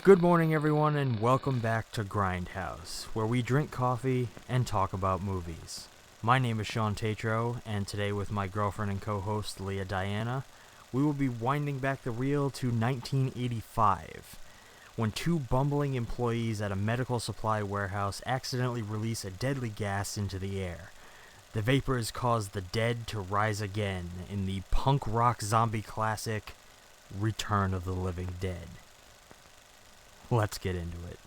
Good morning, everyone, and welcome back to Grindhouse, where we drink coffee and talk about movies. My name is Shawn, and today with my girlfriend and co-host Leah Diana, we will be winding back the reel to 1985, when two bumbling employees at a medical supply warehouse accidentally release a deadly gas into the air. The vapors cause the dead to rise again in the punk rock zombie classic, Return of the Living Dead. Let's get into it.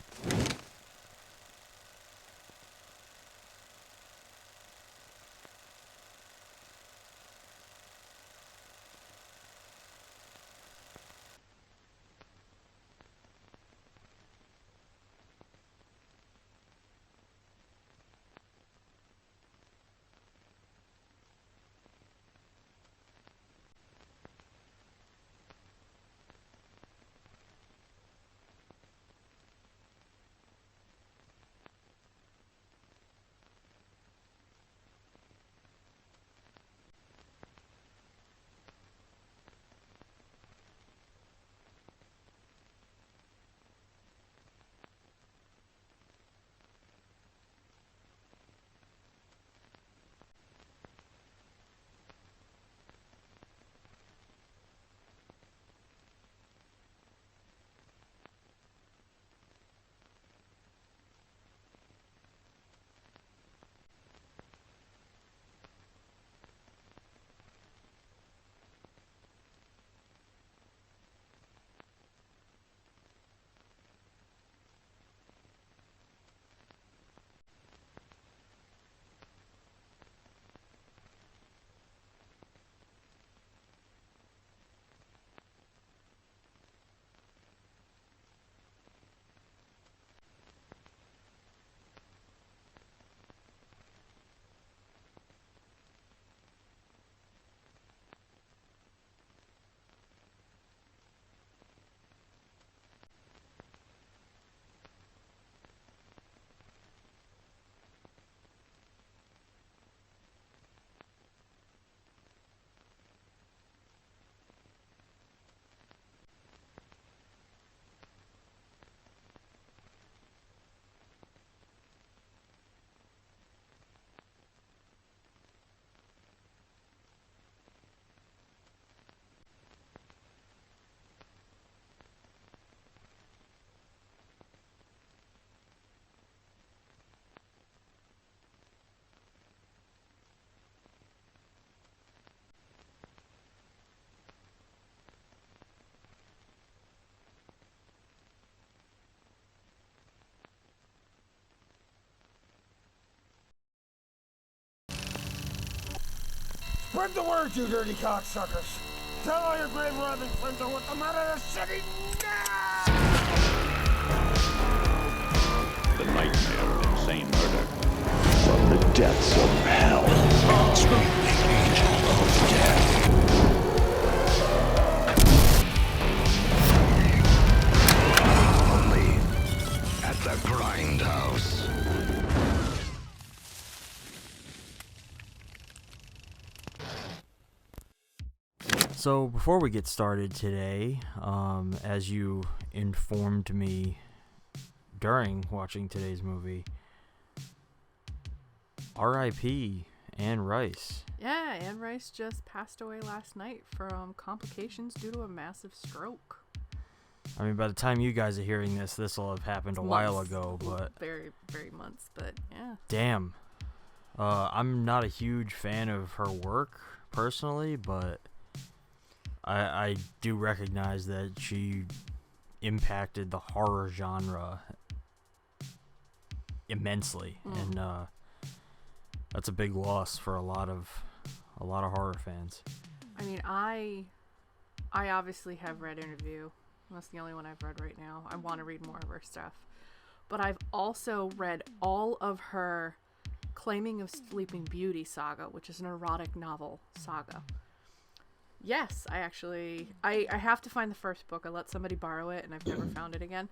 Spread the word, you dirty cocksuckers. Tell all your grave robbing friends I want them out of the city now! The nightmare of insane murder. From the depths of hell. Screaming angel of death. Only at the Grindhouse. So before we get started today, as you informed me during watching today's movie, R.I.P. Anne Rice. Yeah, Anne Rice just passed away last night from complications due to a massive stroke. I mean, by the time you guys are hearing this, this will have happened a while ago, but... Very, very months, but yeah. Damn. I'm not a huge fan of her work, personally, but... I do recognize that she impacted the horror genre immensely, and that's a big loss for a lot of horror fans. I mean, I obviously have read Interview. That's the only one I've read right now. I want to read more of her stuff, but I've also read all of her Claiming of Sleeping Beauty saga, which is an erotic novel saga. Yes, I have to find the first book. I let somebody borrow it, and I've never found it again.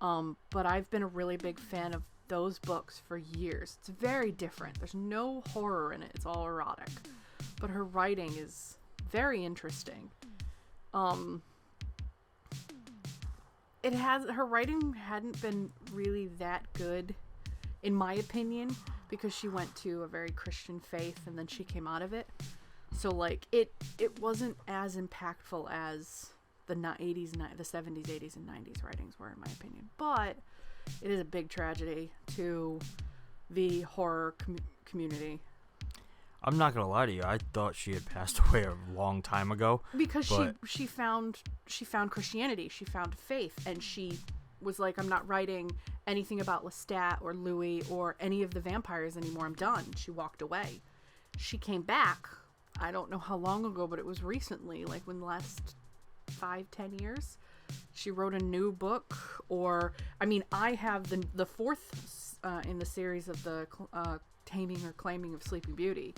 But I've been a really big fan of those books for years. It's very different. There's no horror in it. It's all erotic. But her writing is very interesting. her writing hadn't been really that good, in my opinion, because she went to a very Christian faith and then she came out of it. So like it wasn't as impactful as the 80s, the 70s, 80s, and 90s writings were, in my opinion. But it is a big tragedy to the horror community. I'm not gonna lie to you. I thought she had passed away a long time ago. Because she found Christianity, she found faith, and she was like, I'm not writing anything about Lestat or Louis or any of the vampires anymore. I'm done. She walked away. She came back. I don't know how long ago, but it was recently, like in the last 5-10 years. She wrote a new book, I have the fourth in the series of the Taming or Claiming of Sleeping Beauty,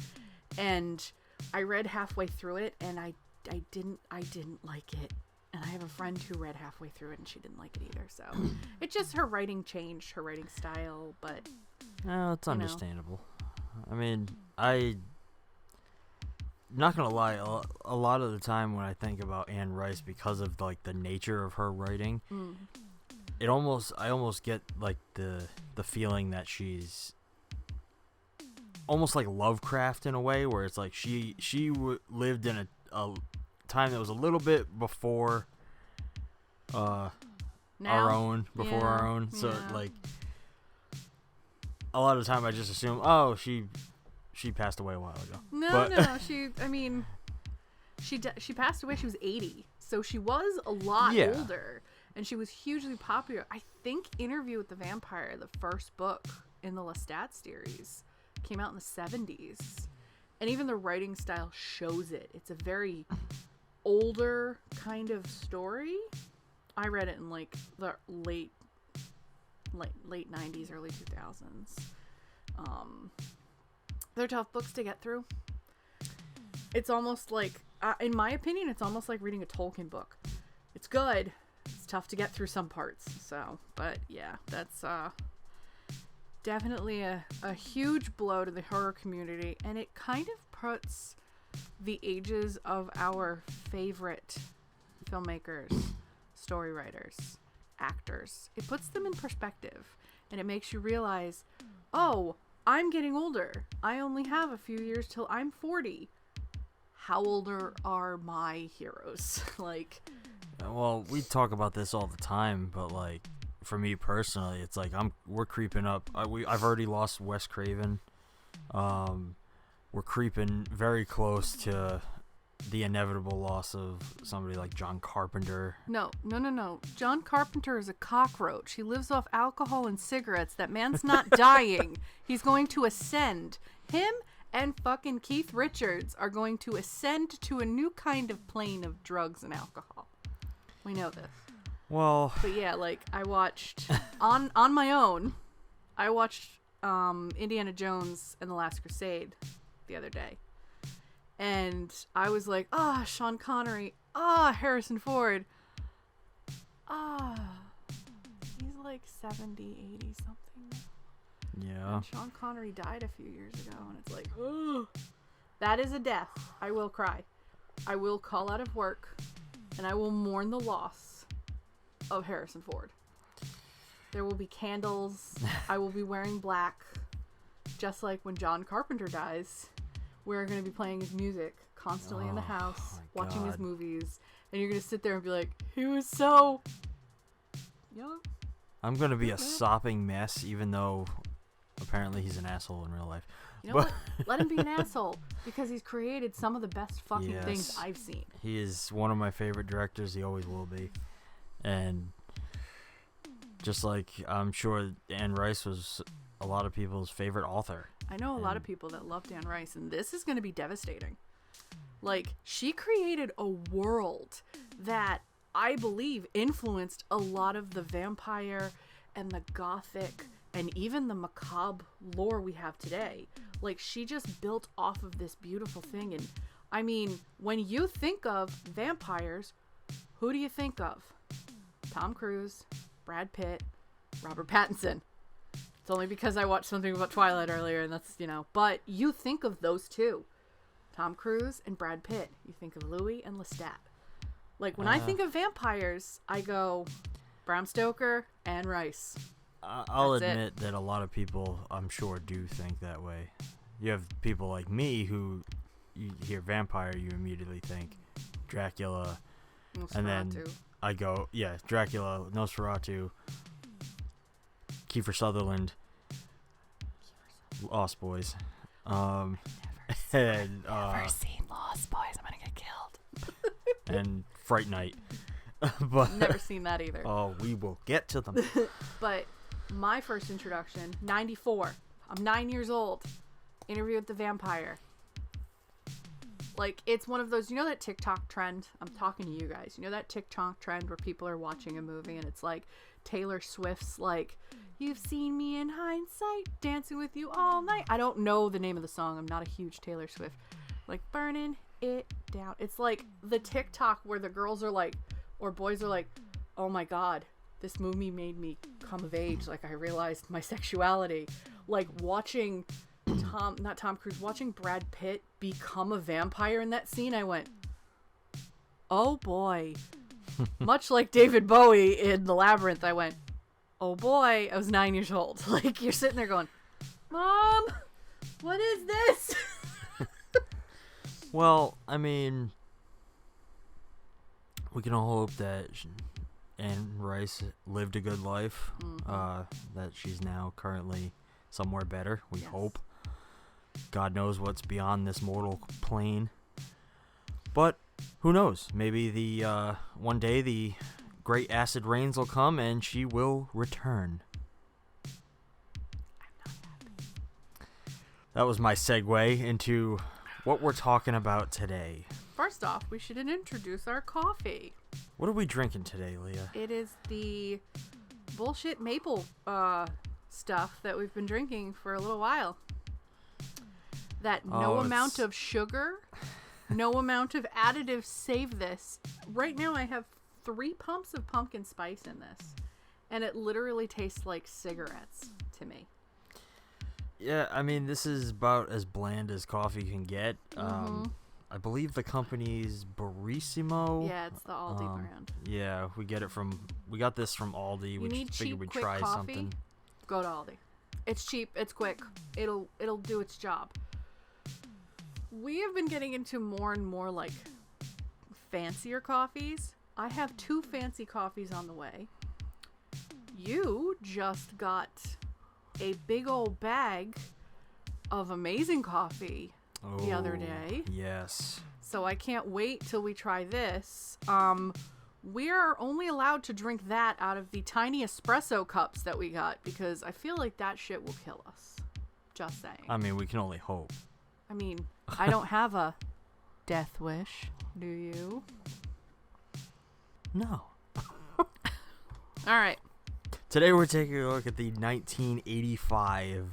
and I read halfway through it, and I didn't like it, and I have a friend who read halfway through it, and she didn't like it either. So it's just her writing changed, her writing style, but it's understandable. I mean, not gonna lie, a lot of the time when I think about Anne Rice, because of like the nature of her writing, I almost get like the feeling that she's almost like Lovecraft in a way, where it's like she lived in a time that was a little bit before our own. So like a lot of the time I just assume, she passed away a while ago. No, she passed away. She was 80, so she was a lot older, and she was hugely popular. I think Interview with the Vampire, the first book in the Lestat series, came out in the 70s, and even the writing style shows it. It's a very older kind of story. I read it in like the late 90s, early 2000s. They're tough books to get through. It's almost like, in my opinion, it's almost like reading a Tolkien book. It's good. It's tough to get through some parts. So, but yeah, that's definitely a huge blow to the horror community, and it kind of puts the ages of our favorite filmmakers, story writers, actors, it puts them in perspective, and it makes you realize, oh, I'm getting older. I only have a few years till I'm 40. How older are my heroes? Like, well, we talk about this all the time, but like for me personally, it's like we're creeping up. I've already lost Wes Craven. We're creeping very close to the inevitable loss of somebody like John Carpenter. No. John Carpenter is a cockroach. He lives off alcohol and cigarettes. That man's not dying. He's going to ascend. Him and fucking Keith Richards are going to ascend to a new kind of plane of drugs and alcohol. We know this. Well, but yeah, like I watched on my own. I watched Indiana Jones and the Last Crusade the other day. And I was like, Sean Connery, Harrison Ford. He's like 70, 80 something. Yeah. And Sean Connery died a few years ago, and it's like, that is a death. I will cry. I will call out of work, and I will mourn the loss of Harrison Ford. There will be candles. I will be wearing black, just like when John Carpenter dies. We're going to be playing his music constantly in the house, watching his movies, and you're going to sit there and be like, he was so young. I'm going to be a sopping mess, even though apparently he's an asshole in real life. You know what? Let him be an asshole, because he's created some of the best fucking things I've seen. He is one of my favorite directors. He always will be. And just like I'm sure Anne Rice was a lot of people's favorite author. I know a lot of people that love Anne Rice, and this is going to be devastating. Like, she created a world that I believe influenced a lot of the vampire and the gothic and even the macabre lore we have today. Like, she just built off of this beautiful thing. And I mean, when you think of vampires, who do you think of? Tom Cruise, Brad Pitt, Robert Pattinson. It's only because I watched something about Twilight earlier, and that's, but you think of those two. Tom Cruise and Brad Pitt. You think of Louis and Lestat. Like, when I think of vampires, I go, Bram Stoker and Rice. I'll That's it. admit that a lot of people, I'm sure, do think that way. You have people like me who, you hear vampire, you immediately think Dracula, and then Nosferatu. I go, yeah, Dracula, Nosferatu, Kiefer Sutherland, Lost Boys, and Never seen Lost Boys. I'm gonna get killed. and Fright Night. But Never seen that either. oh, we will get to them. But my first introduction, 94. I'm 9 years old. Interview with the Vampire. Like, it's one of those, you know that TikTok trend? I'm talking to you guys. You know that TikTok trend where people are watching a movie and it's like Taylor Swift's like, "You've seen me in hindsight, dancing with you all night." I don't know the name of the song. I'm not a huge Taylor Swift. Like, burning it down. It's like the TikTok where the girls are like, or boys are like, "Oh my God, this movie made me come of age. Like, I realized my sexuality." Like, watching not Tom Cruise, watching Brad Pitt become a vampire in that scene, I went, oh boy. Much like David Bowie in The Labyrinth, I went, oh boy. I was 9 years old. Like, you're sitting there going, Mom, what is this? Well, I mean, we can all hope that Anne Rice lived a good life, that she's now currently somewhere better, we hope. God knows what's beyond this mortal plane. But who knows? Maybe the one day the great acid rains will come and she will return. That was my segue into what we're talking about today. First off, we should introduce our coffee. What are we drinking today, Leah? It is the bullshit maple stuff that we've been drinking for a little while. That no amount of sugar, no amount of additives save this. Right now I have 3 pumps of pumpkin spice in this, and it literally tastes like cigarettes to me. Yeah, I mean, this is about as bland as coffee can get. I believe the company's Barissimo. Yeah, it's the Aldi brand. Yeah, we got this from Aldi. You We need figured cheap, we'd quick try coffee? something. Go to Aldi. It's cheap, it's quick. It'll do its job. We have been getting into more and more like fancier coffees. I have 2 fancy coffees on the way. You just got a big old bag of amazing coffee the other day. Yes. So I can't wait till we try this. We are only allowed to drink that out of the tiny espresso cups that we got because I feel like that shit will kill us. Just saying. I mean, we can only hope. I mean, I don't have a death wish. Do you? No. All right. Today we're taking a look at the 1985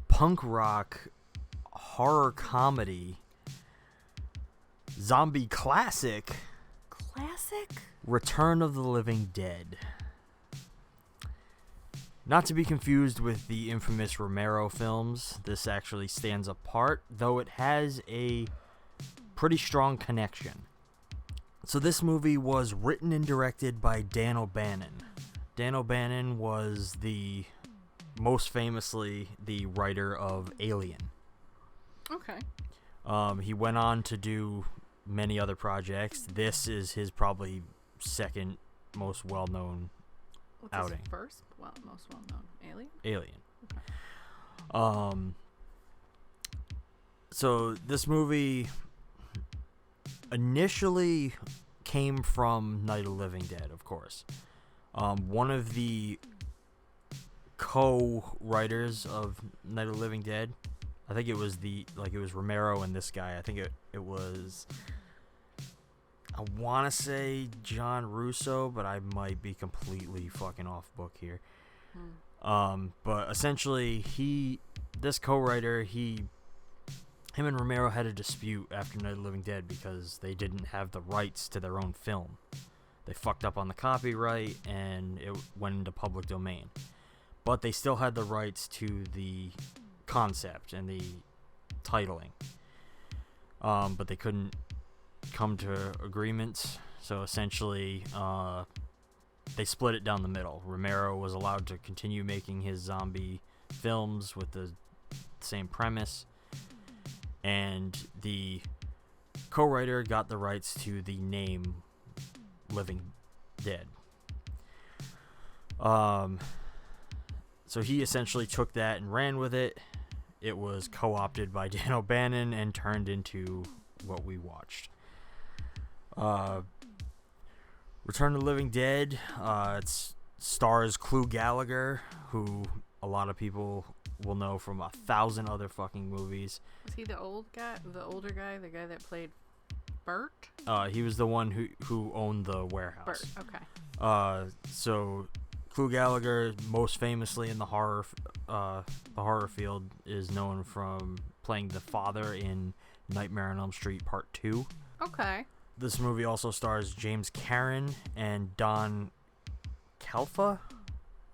punk rock horror comedy zombie classic Classic? Return of the Living Dead. Not to be confused with the infamous Romero films, this actually stands apart, though it has a pretty strong connection. So this movie was written and directed by Dan O'Bannon. Dan O'Bannon was most famously the writer of Alien. Okay. He went on to do many other projects. This is his probably second most well-known What's outing. his first? Well, most well-known. Alien? Alien. Okay. So this movie initially came from Night of the Living Dead, of course. One of the co-writers of Night of the Living Dead, I think it was Romero and this guy. I think it was, I want to say John Russo, but I might be completely fucking off book here. But essentially this co-writer, him and Romero had a dispute after Night of the Living Dead because they didn't have the rights to their own film. They fucked up on the copyright and it went into public domain. But they still had the rights to the concept and the titling. But they couldn't come to agreements. So essentially, they split it down the middle. Romero was allowed to continue making his zombie films with the same premise, and the co-writer got the rights to the name Living Dead. So he essentially took that and ran with it. It was co-opted by Dan O'Bannon and turned into what we watched. Return of the Living Dead. It stars Clu Gallagher, who a lot of people will know from 1,000 other fucking movies. Was he the old guy, the older guy, the guy that played Bert? He was the one who owned the warehouse. Bert, okay. So Clu Gallagher, most famously in the horror field, is known from playing the father in Nightmare on Elm Street Part 2. Okay. This movie also stars James Karen and Don Calfa,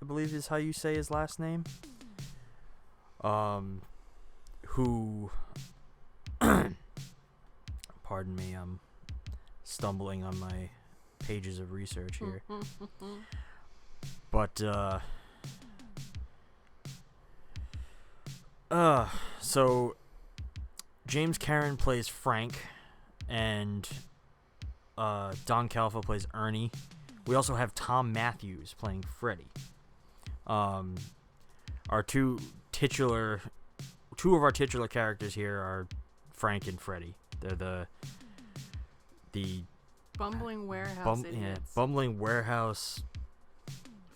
I believe is how you say his last name. Who, pardon me, I'm stumbling on my pages of research here. But, so James Karen plays Frank, and Don Calfa plays Ernie. We also have Tom Matthews playing Freddy. Our two of our titular characters here are Frank and Freddy. They're the bumbling warehouse idiots. Bumbling warehouse.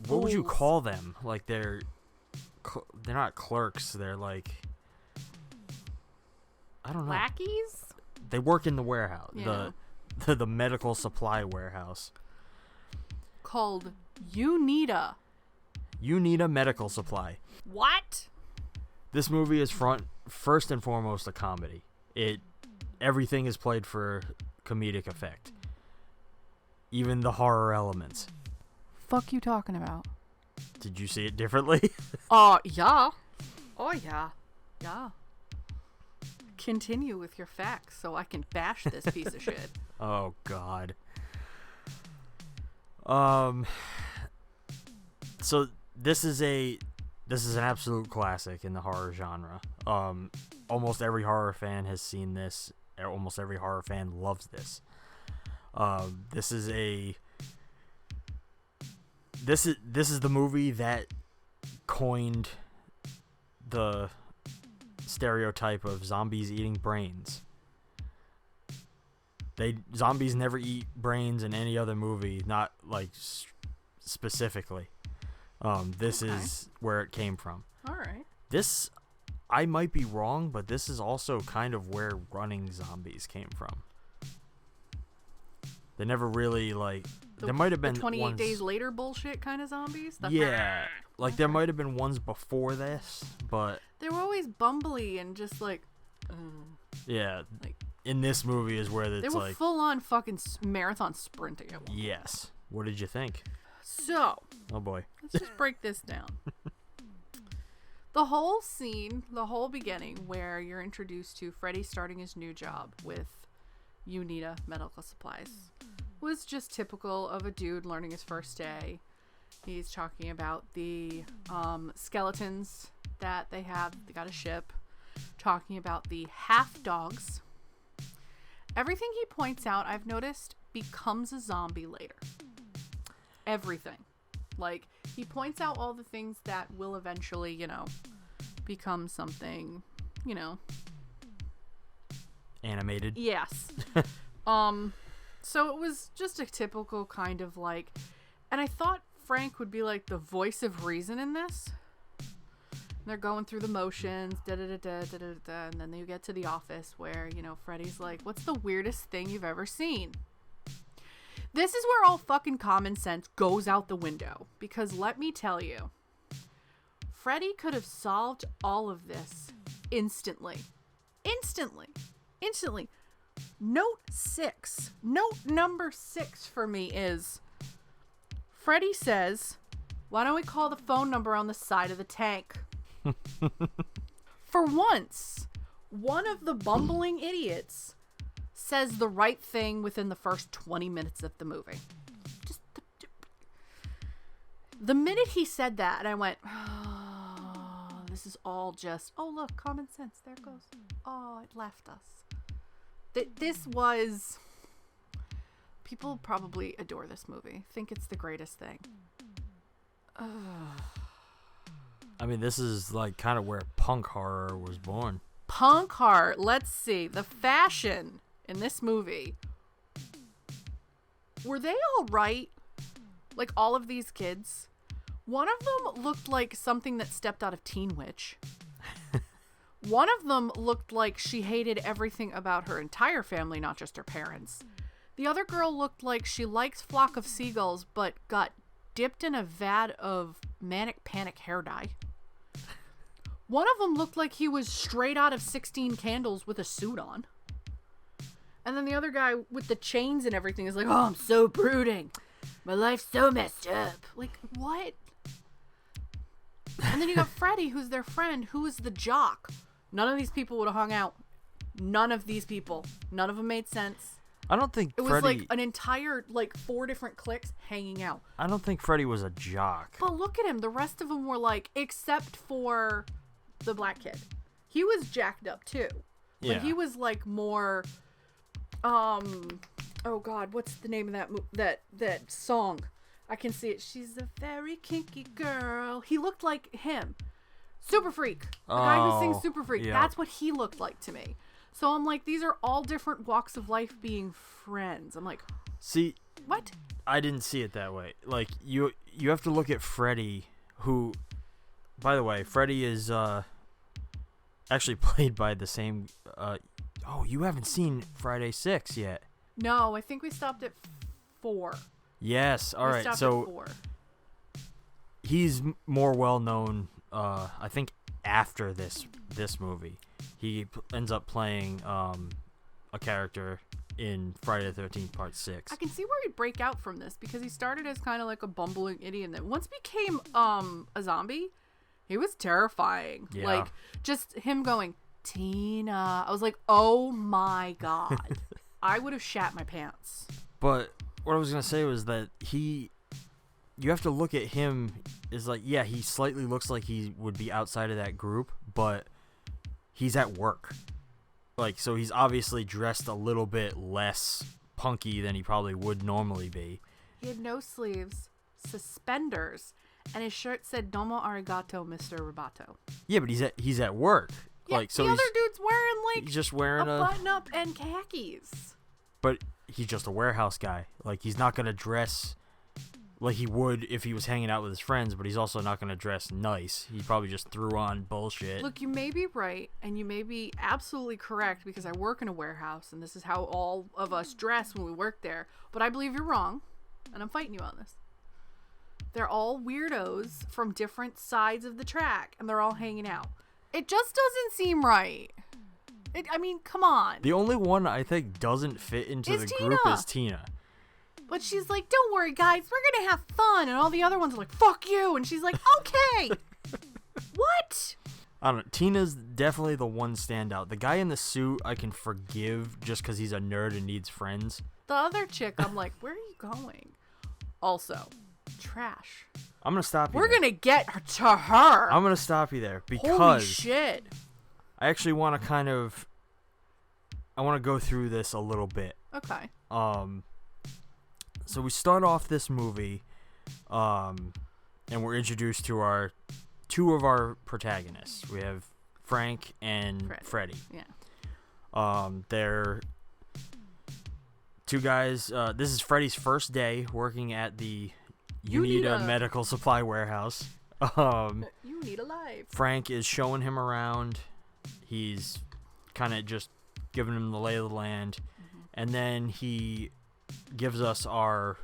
What would you call them? Like they're not clerks. They're like, I don't know. Lackeys? They work in the warehouse. Yeah. The medical supply warehouse. Called Unita. Unita Medical Supply. What? This movie is first and foremost a comedy. Everything is played for comedic effect. Even the horror elements. Fuck you talking about? Did you see it differently? Yeah. Oh, yeah. Yeah. Continue with your facts so I can bash this piece of shit. Oh, God. So this is an absolute classic in the horror genre. Almost every horror fan has seen this. Almost every horror fan loves this. This is the movie that coined the stereotype of zombies eating brains. Zombies never eat brains in any other movie, not like specifically. This is where it came from. All right. This, I might be wrong, but this is also kind of where running zombies came from. They never really there might have been 28 days later bullshit kind of zombies. Yeah, there might have been ones before this, but they were always bumbly and just yeah. In this movie is where it's they were full on fucking marathon sprinting at one point. Yes. What did you think? So, oh boy, let's just break this down. The whole scene, the whole beginning, where you're introduced to Freddy starting his new job with Unita Medical Supplies, was just typical of a dude learning his first day. He's talking about the skeletons that they got a ship, talking about the half dogs. Everything he points out, I've noticed, becomes a zombie later. Everything. He points out all the things that will eventually, become something, animated. Yes. So it was just a typical kind of and I thought Frank would be the voice of reason in this. And they're going through the motions, da-da-da-da-da-da-da, and then you get to the office where, Freddy's like, what's the weirdest thing you've ever seen? This is where all fucking common sense goes out the window. Because let me tell you, Freddy could have solved all of this instantly. Instantly. Note number 6 for me is Freddy says, why don't we call the phone number on the side of the tank? For once, one of the bumbling idiots says the right thing within the first 20 minutes of the movie. The minute he said that, and I went, oh, this is all just, oh, look, common sense. There it goes. Oh, it left us. This was... People probably adore this movie. Think it's the greatest thing. I mean, this is like kind of where punk horror was born. Punk horror. Let's see. The fashion in this movie. Were they all right? Like all of these kids? One of them looked like something that stepped out of Teen Witch. One of them looked like she hated everything about her entire family, not just her parents. The other girl looked like she likes Flock of Seagulls, but got dipped in a vat of manic panic hair dye. One of them looked like he was straight out of 16 Candles with a suit on. And then the other guy with the chains and everything is like, oh, I'm so brooding. My life's so messed up. Like, what? And then you got Freddie, who's their friend, who is the jock. None of these people would have hung out. None of these people. None of them made sense. I don't think it was Freddie... like an entire, like, 4 different cliques hanging out. I don't think Freddie was a jock. But look at him. The rest of them were like, except for the black kid. He was jacked up too. But Yeah. he was like more, oh God, what's the name of that song? I can see it. She's a very kinky girl. He looked like him. Super Freak. The guy who sings Super Freak. Yeah. That's what he looked like to me. So I'm like, these are all different walks of life being friends. I'm like, See, what? I didn't see it that way. Like, you have to look at Freddie, who, by the way, Freddie is actually played by the same... oh, you haven't seen Friday 6 yet. No, I think we stopped at 4. Yes, all We right. stopped So at 4. he's more well known, I think, after this movie. He ends up playing a character in Friday the 13th Part 6. I can see where he'd break out from this because he started as kind of like a bumbling idiot and then once became a zombie, he was terrifying. Yeah. Like, just him going, Tina. I was like, oh my God. I would have shat my pants. But what I was going to say was that you have to look at him as like, yeah, he slightly looks like he would be outside of that group, but he's at work. Like, so he's obviously dressed a little bit less punky than he probably would normally be. He had no sleeves, suspenders, and his shirt said Domo Arigato, Mr. Roboto. Yeah, but he's at work. Yeah, like, so the other dude's wearing like he's just wearing a button-up and khakis. But he's just a warehouse guy. Like, he's not going to dress like he would if he was hanging out with his friends, but he's also not going to dress nice. He probably just threw on bullshit. Look, you may be right, and you may be absolutely correct because I work in a warehouse, and this is how all of us dress when we work there. But I believe you're wrong, and I'm fighting you on this. They're all weirdos from different sides of the track, and they're all hanging out. It just doesn't seem right. I mean, come on. The only one I think doesn't fit into Is the group Tina. is Tina. But she's like, don't worry, guys, we're going to have fun. And all the other ones are like, fuck you. And she's like, okay. What? I don't know. Tina's definitely the one standout. The guy in the suit I can forgive just because he's a nerd and needs friends. The other chick, I'm like, where are you going? Also, trash. I'm going to stop you We're there. going to get her to her. I'm going to stop you there Holy because shit. I actually want to I want to go through this a little bit. Okay. So we start off this movie, and we're introduced to two of our protagonists. We have Frank and Freddie. Yeah. They're two guys. This is Freddie's first day working at the Unita Medical Supply Warehouse. You need a life. Frank is showing him around. He's kind of just giving him the lay of the land. Mm-hmm. And then he gives us our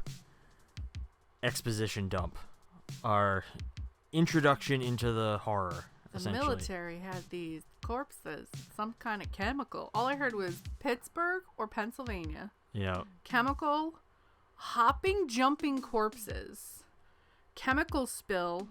exposition dump, our introduction into the horror, The essentially. military had these corpses, some kind of chemical. All I heard was Pittsburgh or Pennsylvania. Yeah. Chemical, hopping, jumping corpses, chemical spill,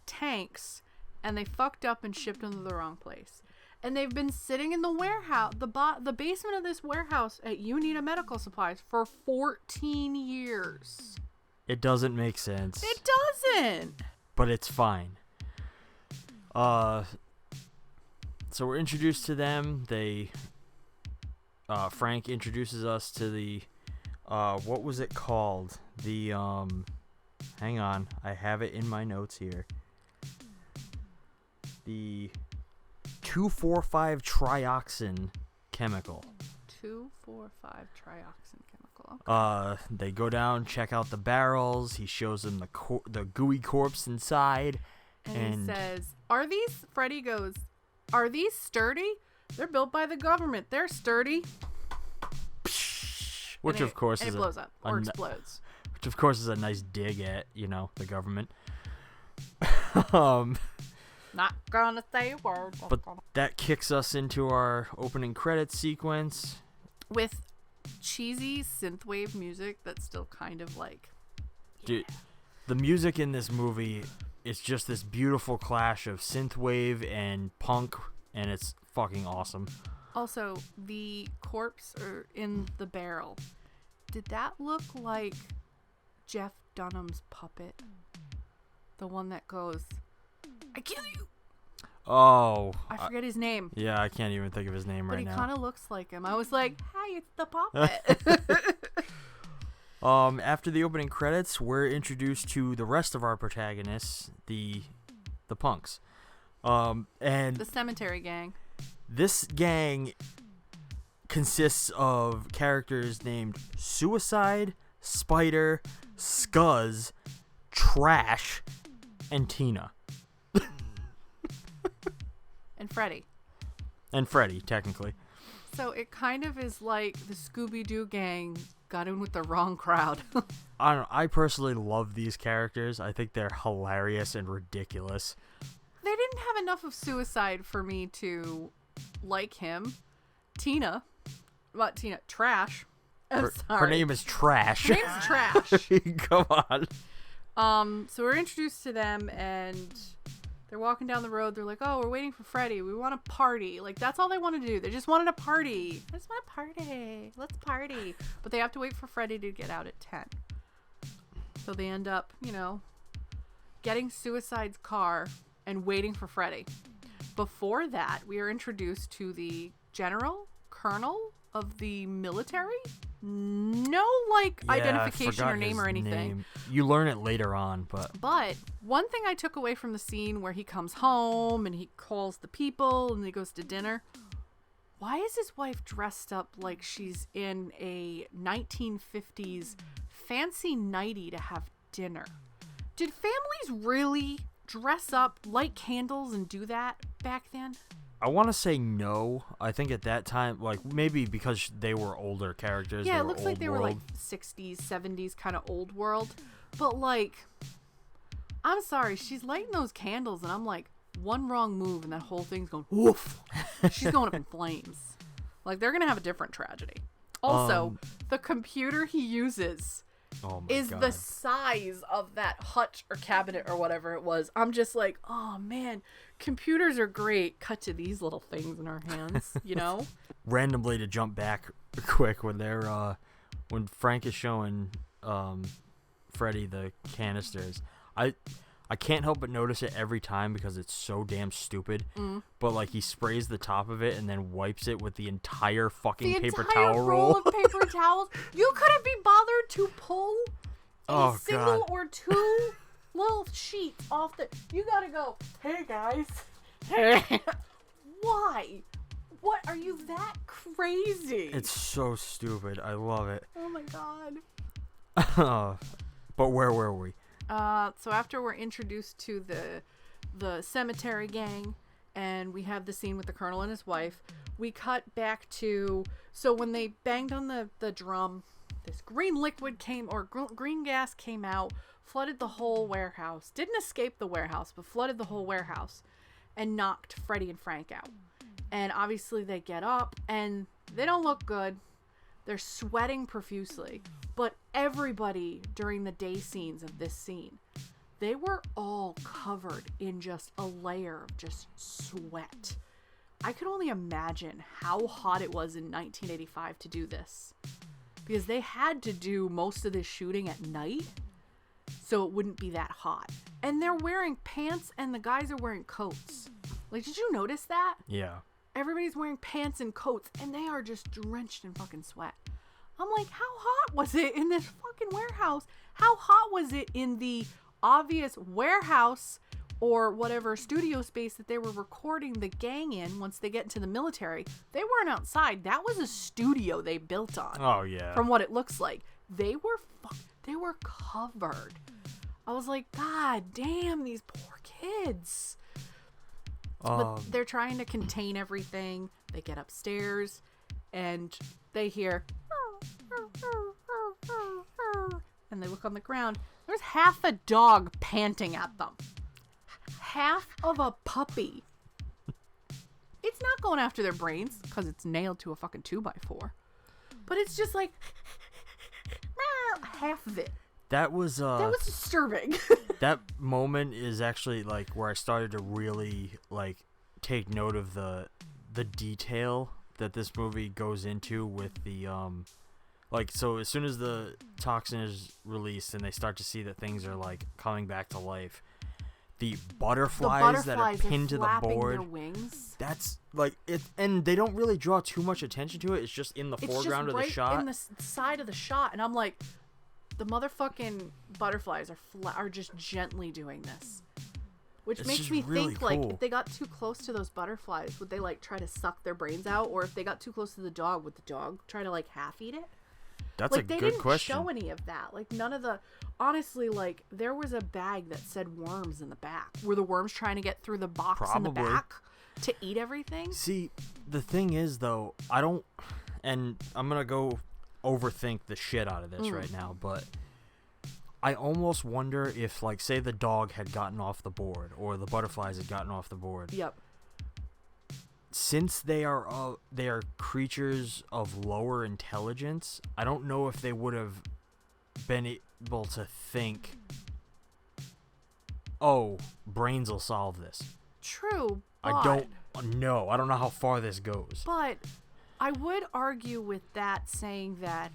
tanks, and they fucked up and shipped them to the wrong place. And they've been sitting in the warehouse, the basement of this warehouse at Unita Medical Supplies for 14 years. It doesn't make sense. It doesn't. But it's fine. So we're introduced to them. Frank introduces us to the, what was it called? The, hang on, I have it in my notes here. The 2,4,5 trioxin chemical. 2,4,5 trioxin chemical. Okay. They go down, check out the barrels. He shows them the gooey corpse inside. And he says, Freddy goes, are these sturdy? They're built by the government. They're sturdy. Which, of course, it blows up or explodes. Which, of course, is a nice dig at, the government. Not gonna say a word. But that kicks us into our opening credits sequence. With cheesy synthwave music that's still kind of like... Dude, the music in this movie is just this beautiful clash of synthwave and punk, and it's fucking awesome. Also, the corpse in the barrel, did that look like Jeff Dunham's puppet? The one that goes, I kill you! Oh. I forget his name. Yeah, I can't even think of his name right now. But he kind of looks like him. I was like, hey, it's the puppet. After the opening credits, we're introduced to the rest of our protagonists, the punks. And the cemetery gang. This gang consists of characters named Suicide, Spider, Scuzz, Trash, and Tina. And Freddy. And Freddy, technically. So it kind of is like the Scooby-Doo gang got in with the wrong crowd. I don't know, I personally love these characters. I think they're hilarious and ridiculous. They didn't have enough of Suicide for me to like him. Tina. What, Tina? Trash. I'm sorry. Her name is Trash. Her name's Trash. Come on. So we're introduced to them, and they're walking down the road. They're like, oh, we're waiting for Freddy. We want to party. Like, that's all they want to do. They just wanted to party. I just want to party. Let's party. But they have to wait for Freddy to get out at 10. So they end up, getting Suicide's car and waiting for Freddy. Before that, we are introduced to the colonel of the military. No, identification or name or anything. Name. You learn it later on, but one thing I took away from the scene where he comes home and he calls the people and he goes to dinner. Why is his wife dressed up like she's in a 1950s fancy nightie to have dinner? Did families really dress up, light candles, and do that back then? I want to say no. I think at that time, maybe because they were older characters. Yeah, it looks like they were like 60s, 70s kind of old world. But I'm sorry, she's lighting those candles, and I'm like, one wrong move, and that whole thing's going woof. She's going up in flames. They're gonna have a different tragedy. Also, the computer he uses is the size of that hutch or cabinet or whatever it was. I'm just like, oh man, computers are great. Cut to these little things in our hands, Randomly, to jump back quick, when Frank is showing Freddy the canisters, I can't help but notice it every time because it's so damn stupid. But he sprays the top of it and then wipes it with the entire fucking paper towel roll of paper towels. You couldn't be bothered to pull a single or two little sheets off the. You gotta go. Hey guys. Why? What, are you that crazy? It's so stupid. I love it. Oh my god. But where were we? So after we're introduced to the cemetery gang, and we have the scene with the colonel and his wife, we cut back to, so when they banged on the drum, this green liquid green gas came out, flooded the whole warehouse, didn't escape the warehouse, but flooded the whole warehouse, and knocked Freddy and Frank out. And obviously they get up, and they don't look good. They're sweating profusely. But everybody during the day scenes of this scene, they were all covered in just a layer of just sweat. I could only imagine how hot it was in 1985 to do this. Because they had to do most of this shooting at night. so it wouldn't be that hot. And they're wearing pants and the guys are wearing coats. Like, did you notice that? Yeah. Everybody's wearing pants and coats and they are just drenched in fucking sweat. I'm like, how hot was it in this fucking warehouse? How hot was it in the obvious warehouse or whatever studio space that they were recording the gang in once they get into the military? They weren't outside. That was a studio they built on. Oh, yeah. From what it looks like. They were covered. I was like, God damn, these poor kids. But they're trying to contain everything. They get upstairs and they hear and they look on the ground. There's half a dog panting at them. Half of a puppy. It's not going after their brains because it's nailed to a fucking 2x4. But it's just like half of it. That was disturbing. That moment is actually like where I started to really like take note of the detail that this movie goes into with the like, so as soon as the toxin is released and they start to see that things are like coming back to life, the butterflies that are pinned to the board, their wings. That's like it, and they don't really draw too much attention to it. It's just in the foreground of the shot, in the side of the shot, and I'm like, the motherfucking butterflies are just gently doing this, which makes me really think cool. like, if they got too close to those butterflies, would they like try to suck their brains out, or if they got too close to the dog, would the dog try to like half eat it? That's like, a they good didn't question. show any of that. Like, none of the, honestly, like, there was a bag that said worms in the back. Were the worms trying to get through the box in the Probably. back to eat everything? See, the thing is though, I don't, and I'm gonna go overthink the shit out of this right now, but I almost wonder if, like, say the dog had gotten off the board or the butterflies had gotten off the board. Yep. Since they are creatures of lower intelligence, I don't know if they would have been able to think, oh, brains will solve this. True, but... I don't know. I don't know how far this goes. But I would argue with that, saying that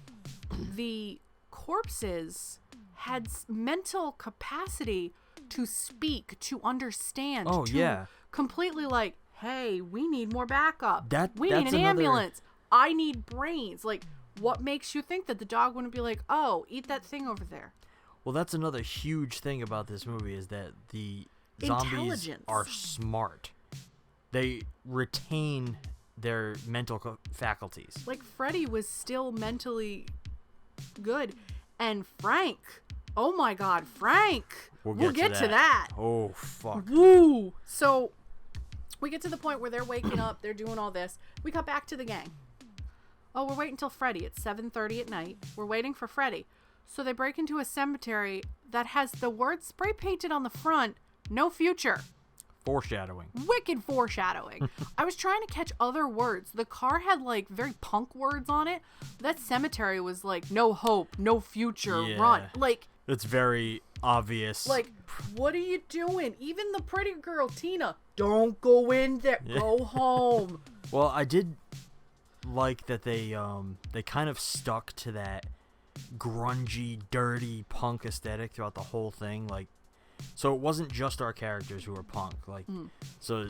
the corpses had mental capacity to speak, to understand, Oh, to yeah. completely like, hey, we need more backup. We that's need an another- ambulance. I need brains. Like, what makes you think that the dog wouldn't be like, oh, eat that thing over there? Well, that's another huge thing about this movie, is that the zombies Intelligence. are smart. They retain their mental faculties. Like, Freddy was still mentally good. And Frank, oh my God, Frank. We'll get to that. Oh, fuck. Woo! So, we get to the point where they're waking up, they're doing all this. We cut back to the gang. Oh, we're waiting till Freddy. It's 7:30 at night. We're waiting for Freddy. So they break into a cemetery that has the word spray painted on the front, no future. Foreshadowing. Wicked foreshadowing. I was trying to catch other words. The car had like very punk words on it. That cemetery was like, no hope, no future, Yeah. run. Like, It's very obvious. like, what are you doing? Even the pretty girl, Tina, don't go in there. Yeah. Go home. Well, I did like that they kind of stuck to that grungy, dirty punk aesthetic throughout the whole thing. Like, so it wasn't just our characters who were punk. Like, so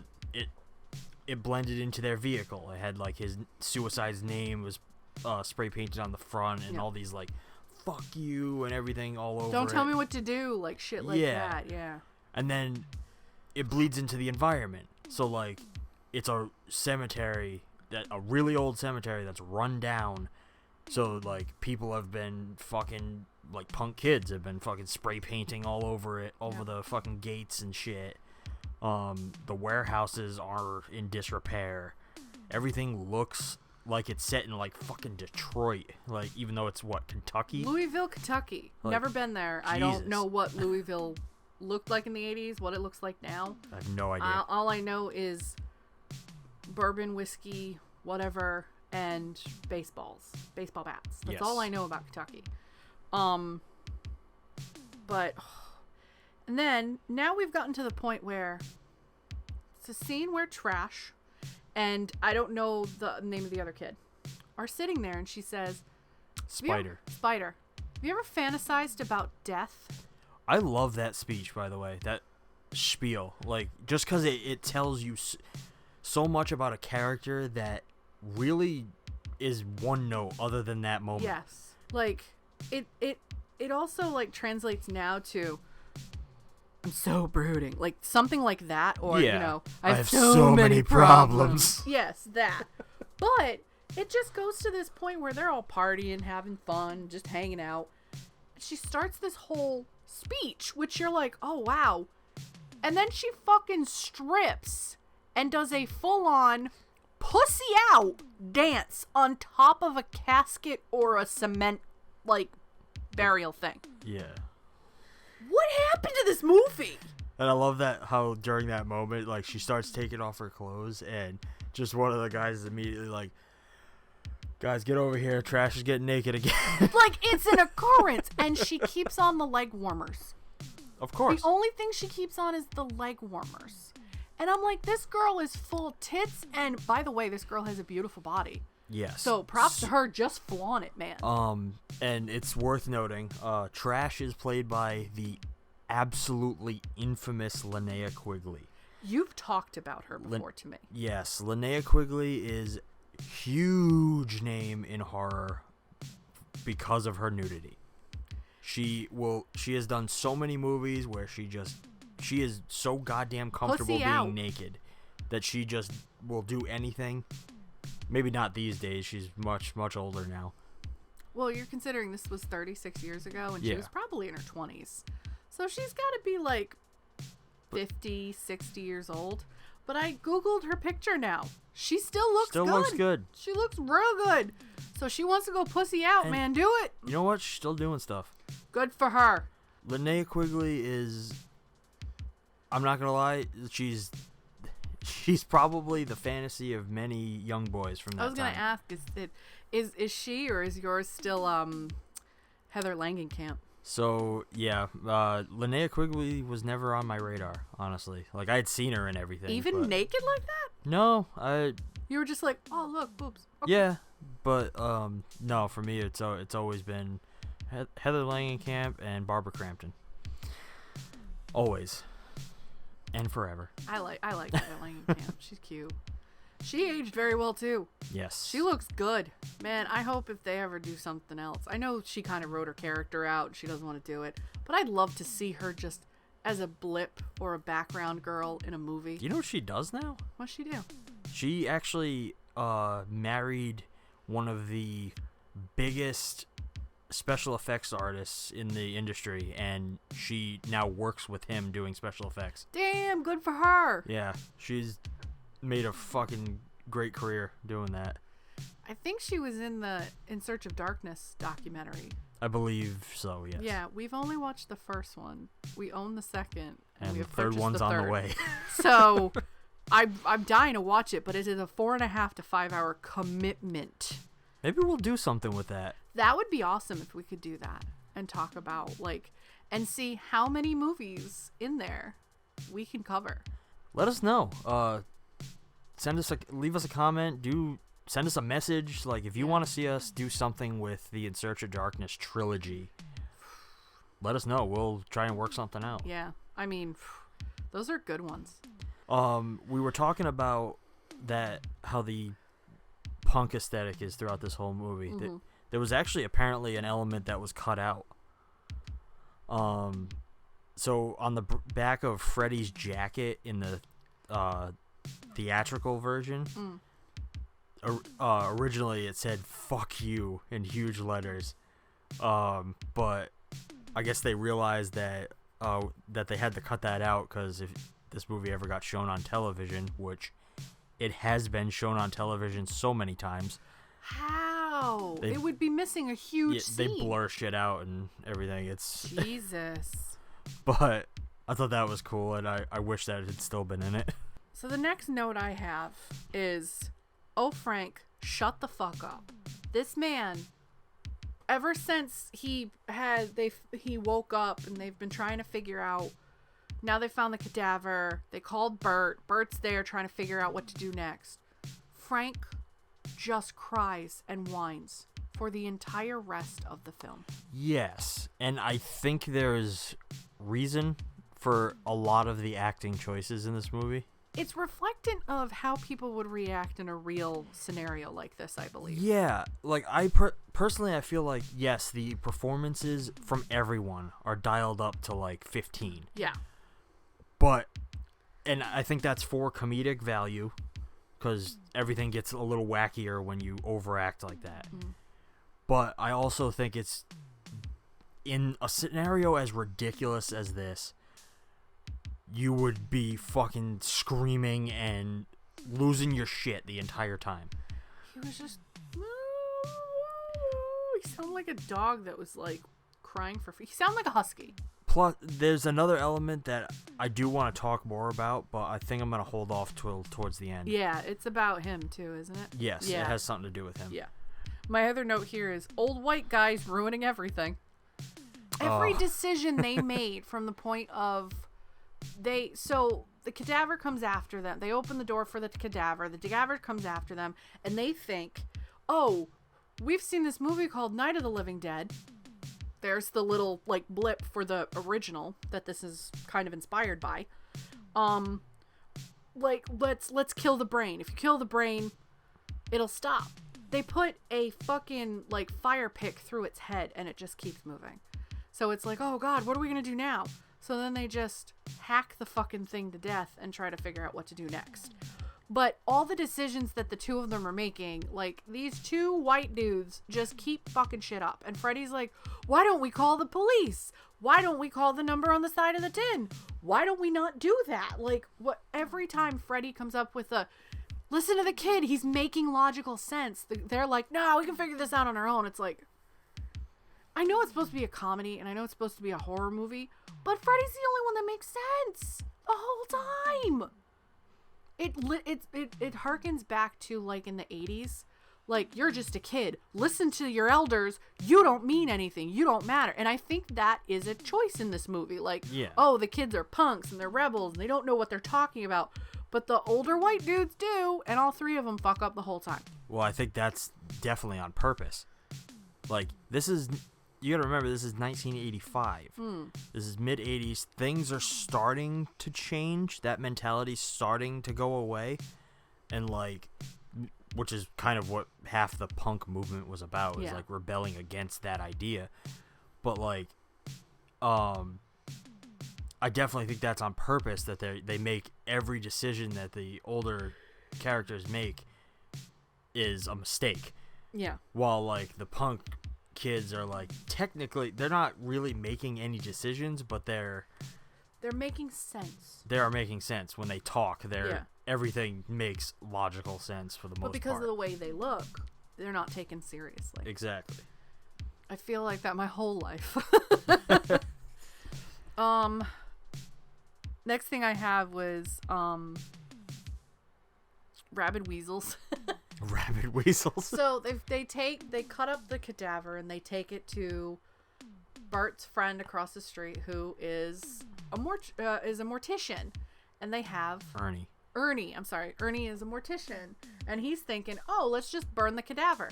it blended into their vehicle. It had like his suicide's name was spray painted on the front, and all these like "fuck you" and everything all over. Don't tell it. me what to do, like shit like Yeah. that. Yeah. And then it bleeds into the environment. So like, it's a cemetery, a really old cemetery that's run down. So like, people have been fucking, like, punk kids have been fucking spray painting all over it, over the fucking gates and shit. The warehouses are in disrepair. Everything looks like it's set in like fucking Detroit. Like, even though it's what, Kentucky? Louisville, Kentucky. Like, Never been there. I don't Jesus. know what Louisville looked like in the 80s, what it looks like now. I have no idea. All I know is bourbon, whiskey, whatever, and baseball bats. That's Yes. all I know about Kentucky. But, and then now we've gotten to the point where it's a scene where Trash, and I don't know the name of the other kid, are sitting there, and she says, Spider. Spider, have you ever fantasized about death? I love that speech, by the way. That spiel. Like, just because it tells you so much about a character that really is one note other than that moment. Yes. Like, it also, like, translates now to, I'm so brooding. Like, something like that. Or, Yeah. you know, I have so many problems. Yes, that. But it just goes to this point where they're all partying, having fun, just hanging out. She starts this whole speech, which you're like, oh, wow. And then she fucking strips and does a full-on pussy out dance on top of a casket or a cement, like, burial thing. Yeah. What happened to this movie? And I love that how during that moment, like, she starts taking off her clothes, and just one of the guys is immediately like, guys, get over here. Trash is getting naked again. Like, it's an occurrence. And she keeps on the leg warmers. Of course. The only thing she keeps on is the leg warmers. And I'm like, this girl is full tits. And by the way, this girl has a beautiful body. Yes. So props to her. Just flaunt it, man. And it's worth noting, Trash is played by the absolutely infamous Linnea Quigley. You've talked about her before to me. Yes, Linnea Quigley is huge name in horror because of her nudity. She has done so many movies where she is so goddamn comfortable Pussy being out. naked that she just will do anything. Maybe not these days. She's much older now. Well, you're considering this was 36 years ago, and she Yeah. was probably in her 20s. So she's got to be like 50, 60 years old. But I Googled her picture now. She still looks good. Looks good. She looks real good. So she wants to go pussy out, And man. Do it. You know what? She's still doing stuff. Good for her. Linnea Quigley is, I'm not gonna lie, she's probably the fantasy of many young boys from that time. I was gonna ask, is she or is yours still Heather Langenkamp? So yeah, Linnea Quigley was never on my radar, honestly. Like, I had seen her and everything. Even but naked like that? no, You were just like, oh look, boobs. Okay. yeah, but no, for me it's always been Heather Langenkamp and Barbara Crampton. Always. And forever. I like Heather Langenkamp. She's cute. She aged very well too. Yes. She looks good. Man, I hope if they ever do something else. I know she kind of wrote her character out. She doesn't want to do it. But I'd love to see her just as a blip or a background girl in a movie. Do you know what she does now? What's she do? She actually married one of the biggest special effects artists in the industry, and she now works with him doing special effects. Damn, good for her. Yeah, she's made a fucking great career doing that. I think she was in the In Search of Darkness documentary. I believe so, yes. Yeah, we've only watched the first one. We own the second. And we the have third purchased one's the on third. the way. So I'm dying to watch it, but it is a 4.5 to 5 hour commitment. Maybe we'll do something with that. That would be awesome if we could do that and talk about, like, and see how many movies in there we can cover. Let us know. Leave us a comment. Send us a message. Like, if you want to see us do something with the In Search of Darkness trilogy, let us know. We'll try and work something out. Yeah, I mean, those are good ones. We were talking about how the punk aesthetic is throughout this whole movie. Mm-hmm. There was actually apparently an element that was cut out. So on the back of Freddy's jacket in the theatrical version, originally it said "fuck you" in huge letters, but I guess they realized that they had to cut that out because if this movie ever got shown on television, which it has been shown on television so many times. How? It would be missing a huge scene. They blur shit out and everything. It's Jesus. But I thought that was cool, and I wish that it had still been in it. So the next note I have is, oh, Frank, shut the fuck up. This man, ever since he woke up and they've been trying to figure out, now they found the cadaver, they called Bert, Bert's there trying to figure out what to do next. Frank just cries and whines for the entire rest of the film. Yes, and I think there's reason for a lot of the acting choices in this movie. It's reflectant of how people would react in a real scenario like this, I believe. Yeah, like personally, I feel like yes, the performances from everyone are dialed up to like 15. Yeah. And I think that's for comedic value, because everything gets a little wackier when you overact like that. Mm. But I also think it's in a scenario as ridiculous as this, you would be fucking screaming and losing your shit the entire time. He was just... He sounded like a dog that was, like, crying for... He sounded like a husky. Plus, there's another element that I do want to talk more about, but I think I'm going to hold off towards the end. Yeah, it's about him, too, isn't it? Yes, yeah. It has something to do with him. Yeah. My other note here is old white guys ruining everything. Every decision they made from the point of... So the cadaver comes after them. They open the door for the cadaver. The cadaver comes after them, and they think, oh, we've seen this movie called Night of the Living Dead. There's the little, like, blip for the original that this is kind of inspired by. Like, let's kill the brain. If you kill the brain, it'll stop. They put a fucking, like, fire pick through its head, and it just keeps moving. So it's like, oh, God, what are we going to do now? So then they just hack the fucking thing to death and try to figure out what to do next. But all the decisions that the two of them are making, like, these two white dudes just keep fucking shit up. And Freddy's like, why don't we call the police? Why don't we call the number on the side of the tin? Why don't we not do that? Like, what? Every time Freddy comes up with a, listen to the kid, he's making logical sense. They're like, no, we can figure this out on our own. It's like, I know it's supposed to be a comedy, and I know it's supposed to be a horror movie, but Freddy's the only one that makes sense the whole time. It harkens back to, like, in the 80s. Like, you're just a kid. Listen to your elders. You don't mean anything. You don't matter. And I think that is a choice in this movie. Like, yeah. Oh, the kids are punks and they're rebels and they don't know what they're talking about. But the older white dudes do, and all three of them fuck up the whole time. Well, I think that's definitely on purpose. Like, this is... You gotta remember, this is 1985. This is mid-80s. Things are starting to change. That mentality's starting to go away. And, like, which is kind of what half the punk movement was about, is, like, rebelling against that idea. But, like, I definitely think that's on purpose, that they make every decision that the older characters make is a mistake. Yeah. While, like, the punk kids are, like, technically, they're not really making any decisions, but they're making sense. They are making sense when they talk. Everything makes logical sense for the most part. But because of the way they look, they're not taken seriously. Exactly. I feel like that my whole life. Next thing I have was rabid weasels. Rabid weasels. So they cut up the cadaver and they take it to Bart's friend across the street, who is a mortician, and they have Ernie. I'm sorry, Ernie is a mortician, and he's thinking, oh, let's just burn the cadaver.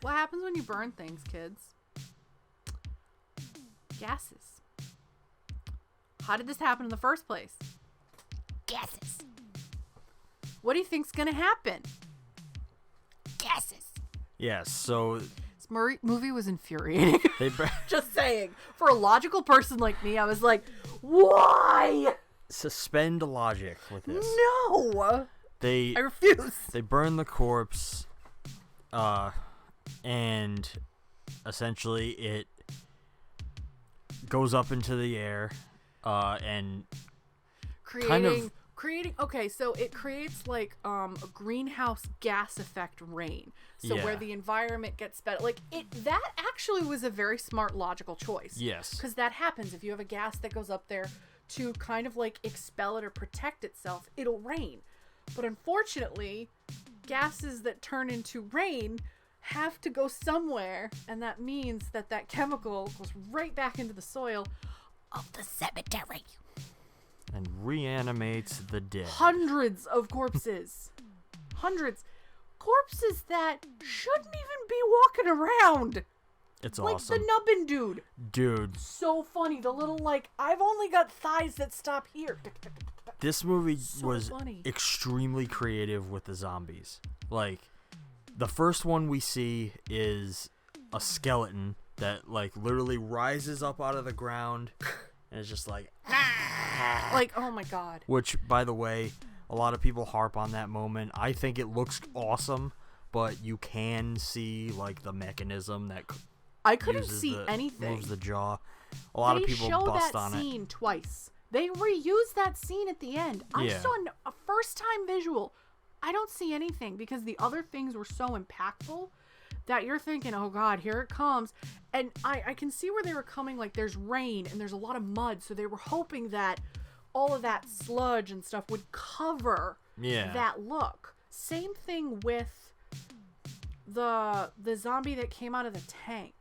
What happens when you burn things, kids? Gases. How did this happen in the first place? Gases. What do you think's gonna happen? Gases. Yes, so... This movie was infuriating. Just saying. For a logical person like me, I was like, why? Suspend logic with this. No! I refuse. They burn the corpse, and essentially it goes up into the air, and creating okay, so it creates like a greenhouse gas effect rain. So where the environment gets better, like that actually was a very smart logical choice. Yes, because that happens if you have a gas that goes up there to kind of like expel it or protect itself, it'll rain. But unfortunately, gases that turn into rain have to go somewhere, and that means that chemical goes right back into the soil of the cemetery. And reanimates the dead. Hundreds of corpses. Hundreds. Corpses that shouldn't even be walking around. It's like awesome. the nubbin dude. Dude, So funny. The little, like, I've only got thighs that stop here. this movie So was funny. extremely creative with the zombies. Like, the first one we see is a skeleton that, like, literally rises up out of the ground and is just like, Like, oh my god. which, by the way, a lot of people harp on that moment. I think it looks awesome, but you can see, like, the mechanism that I couldn't uses see the, anything. moves the jaw. A lot of people show bust that on it. scene twice. They reused that scene at the end. I Yeah. saw a first time visual. I don't see anything because the other things were so impactful that you're thinking, oh god, here it comes. And I can see where they were coming, like there's rain and there's a lot of mud, so they were hoping that all of that sludge and stuff would cover that look. Same thing with the zombie that came out of the tank.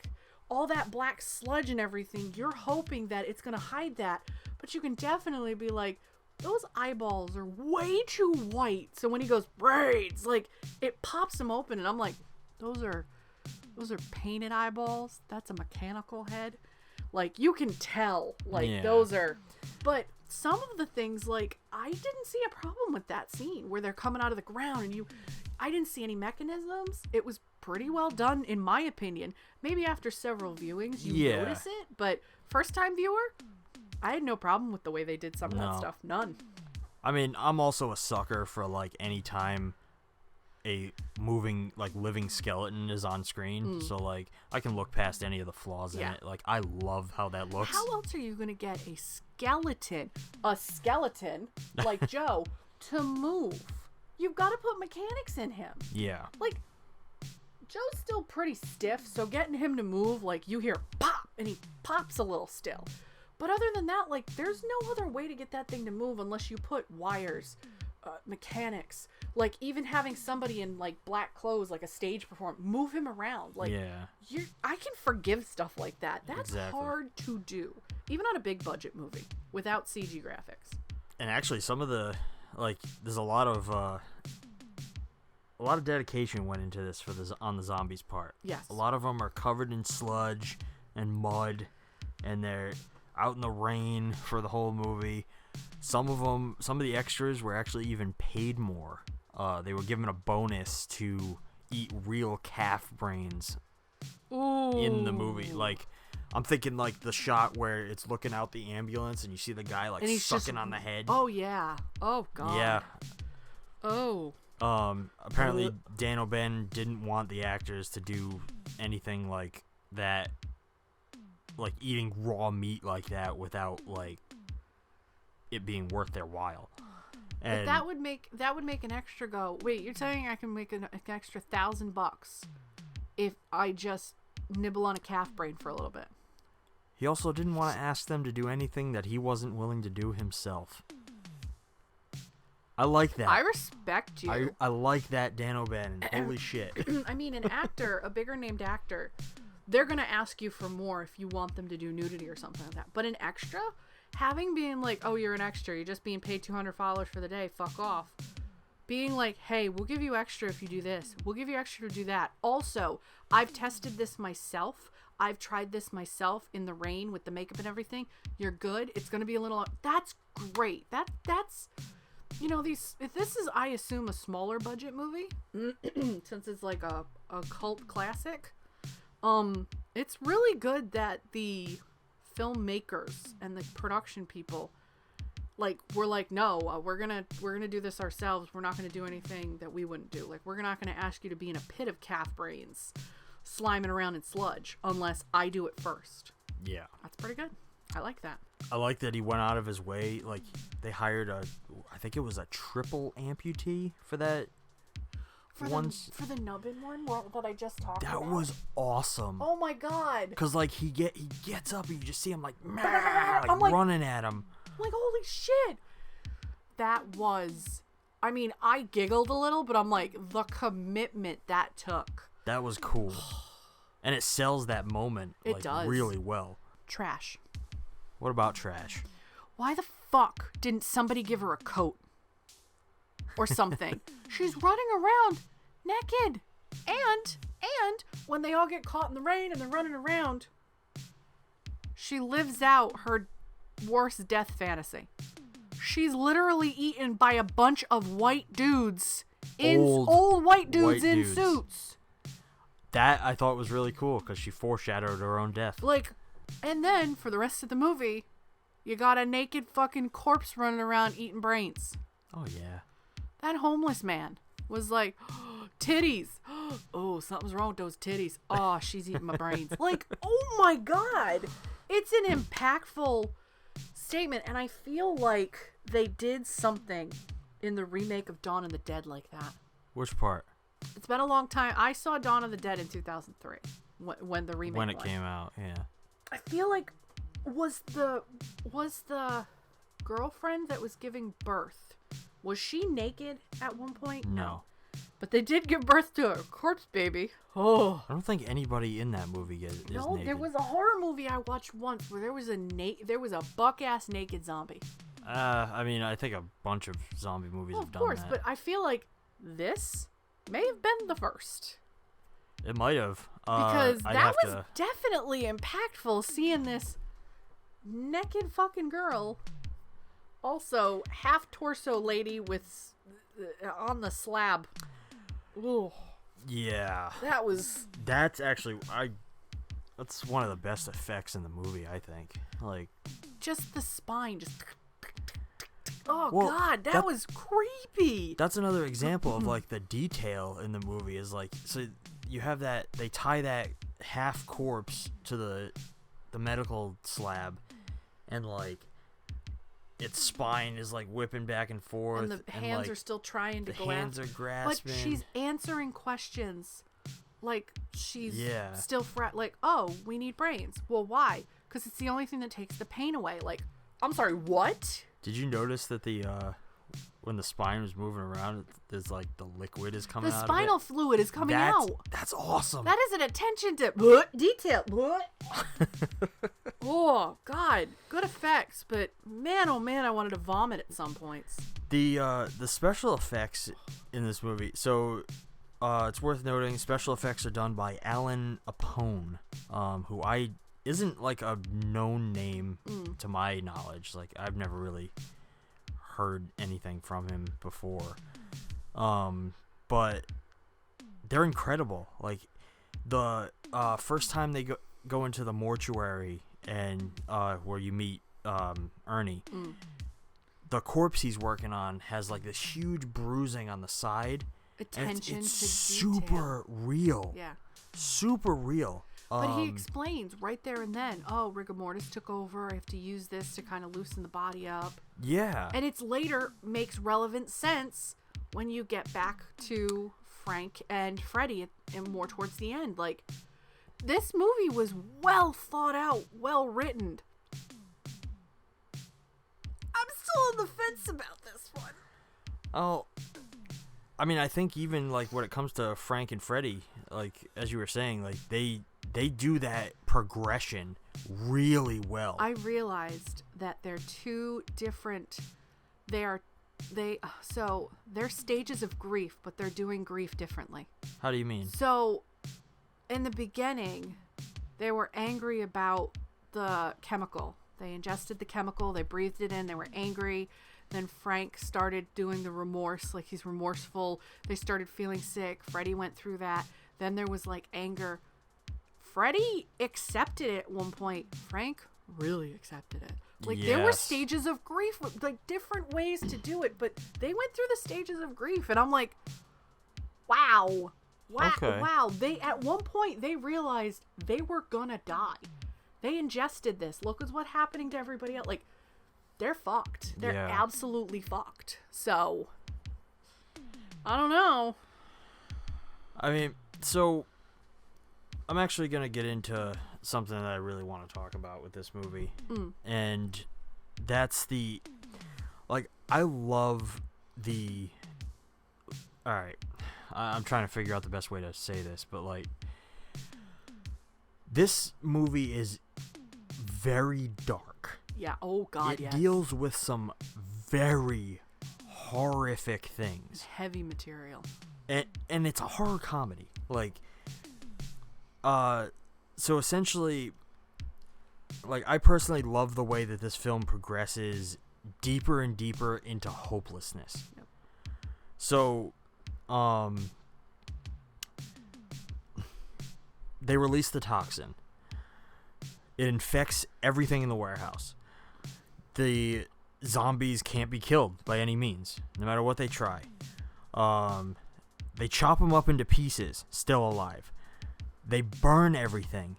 All that black sludge and everything, you're hoping that it's gonna hide that, but you can definitely be like, those eyeballs are way too white. So when he goes braids, like it pops them open, and I'm like, those are painted eyeballs. That's a mechanical head. Like you can tell, like those are. But some of the things, like I didn't see a problem with that scene where they're coming out of the ground, and I didn't see any mechanisms. It was pretty well done, in my opinion. Maybe after several viewings, you notice it, but first time viewer, I had no problem with the way they did some of that stuff. None. I mean, I'm also a sucker for, like, any time a moving, like, living skeleton is on screen. So, like, I can look past any of the flaws in it. Like, I love how that looks. How else are you going to get a skeleton like Joe to move? You've got to put mechanics in him. Yeah. Like, Joe's still pretty stiff, so getting him to move, like, you hear pop, and he pops a little still. But other than that, like, there's no other way to get that thing to move unless you put wires, mechanics. Like, even having somebody in, like, black clothes, like a stage performer, move him around. Like, I can forgive stuff like that. That's hard to do. Even on a big budget movie, without CG graphics. And actually, some of the, like, there's a lot of dedication went into this on the zombies part. Yes. A lot of them are covered in sludge and mud, and they're out in the rain for the whole movie. Some of the extras were actually even paid more. They were given a bonus to eat real calf brains in the movie. Like, I'm thinking, like, the shot where it's looking out the ambulance and you see the guy, like, sucking on the head. Oh, yeah. Oh, God. Yeah. Oh. Apparently Dan O'Bannon didn't want the actors to do anything like that, like eating raw meat like that without, like, it being worth their while. And But that would make an extra go, wait, you're saying I can make an extra $1,000 if I just nibble on a calf brain for a little bit? he also didn't want to ask them to do anything that he wasn't willing to do himself. I like that. I respect you. I like that, Dan O'Bannon. Holy shit. I mean, an actor, a bigger named actor, they're going to ask you for more if you want them to do nudity or something like that. But an extra, being like, oh, you're an extra, you're just being paid $200 for the day, fuck off. Being like, hey, we'll give you extra if you do this. We'll give you extra to do that. Also, I've tested this myself. I've tried this myself in the rain with the makeup and everything. You're good. It's going to be a little... That's great. That's... You know, if this is, I assume, a smaller budget movie, since it's like a cult classic, it's really good that the filmmakers and the production people, like, were like, no, we're gonna do this ourselves. We're not gonna do anything that we wouldn't do. Like, we're not gonna ask you to be in a pit of calf brains, sliming around in sludge, unless I do it first. Yeah. That's pretty good. I like that. I like that he went out of his way. Like, they hired I think it was a triple amputee for that. For the nubbin one that I just talked about. That was awesome. Oh my god. Because, like, he gets up and you just see him, like, I'm like running at him. I'm like, holy shit. That was... I mean, I giggled a little, but I'm like, the commitment that took. That was cool. And it sells that moment, It like, does. really well. Trash. What about trash? Why the fuck didn't somebody give her a coat? Or something. She's running around naked. And when they all get caught in the rain and they're running around, she lives out her worst death fantasy. She's literally eaten by a bunch of white dudes, old white dudes in suits. That I thought was really cool because she foreshadowed her own death. Like, and then for the rest of the movie, you got a naked fucking corpse running around eating brains. Oh yeah. That homeless man was like, oh, titties. Oh, something's wrong with those titties. Oh, she's eating my brains. Like, oh my God. It's an impactful statement. And I feel like they did something in the remake of Dawn of the Dead like that. Which part? It's been a long time. I saw Dawn of the Dead in 2003 when the remake When it came out, yeah. I feel like was the girlfriend that was giving birth, was she naked at one point? No. But they did give birth to a corpse baby. Oh. I don't think anybody in that movie is naked. There was a horror movie I watched once where there was a buck-ass naked zombie. I mean, I think a bunch of zombie movies have done that. Of course, but I feel like this may have been the first. It might have. Because that was definitely impactful, seeing this naked fucking girl. Also, half torso lady with on the slab. Ooh. Yeah. That's actually that's one of the best effects in the movie, I think. Like just the spine God, that was creepy. That's another example of like the detail in the movie is like, so you have that, they tie that half corpse to the medical slab, and like its spine is like whipping back and forth, and the hands are still trying to go out. The hands are grasping. But she's answering questions. Like she's still like, oh, we need brains. Well, why? Because it's the only thing that takes the pain away. Like, I'm sorry, what? Did you notice that when the spine was moving around, there's like the liquid is coming out of it? The spinal fluid is coming out. That's awesome. That is an attention to detail. Oh, God. Good effects, but man, oh man, I wanted to vomit at some points. The special effects in this movie, so it's worth noting, special effects are done by Alan Apone, who isn't like a known name to my knowledge. Like, I've never really heard anything from him before. But they're incredible. Like, the first time they go into the mortuary and where you meet Ernie, the corpse he's working on has like this huge bruising on the side. Attention it's to super detail. Real. Yeah. Super real. But he explains right there and then, oh, rigor mortis took over. I have to use this to kind of loosen the body up. Yeah. And it's later makes relevant sense when you get back to Frank and Freddy and more towards the end. Like, this movie was well thought out, well written. I'm still on the fence about this one. Oh, I mean, I think even like when it comes to Frank and Freddy, like as you were saying, like they do that progression really well. I realized that they're two different. So they're stages of grief, but they're doing grief differently. How do you mean? So, in the beginning, they were angry about the chemical. They ingested the chemical, they breathed it in, they were angry. Then Frank started doing the remorse, like he's remorseful. They started feeling sick. Freddy went through that. Then there was like anger. Freddy accepted it at one point. Frank really accepted it. Like, there were stages of grief, like different ways to do it, but they went through the stages of grief, and I'm like, wow. Okay. Wow. They, at one point, they realized they were gonna die. They ingested this. Look at what's happening to everybody else. Like, they're fucked. They're absolutely fucked. So, I don't know. I mean, so I'm actually going to get into something that I really want to talk about with this movie. And that's I love all right, I'm trying to figure out the best way to say this, but like, this movie is very dark. Yeah, oh God, It deals with some very horrific things. Heavy material. And it's a horror comedy. Like, so essentially, like, I personally love the way that this film progresses deeper and deeper into hopelessness. Yep. So, they release the toxin. It infects everything in the warehouse. The zombies can't be killed by any means, no matter what they try. They chop them up into pieces, still alive. They burn everything.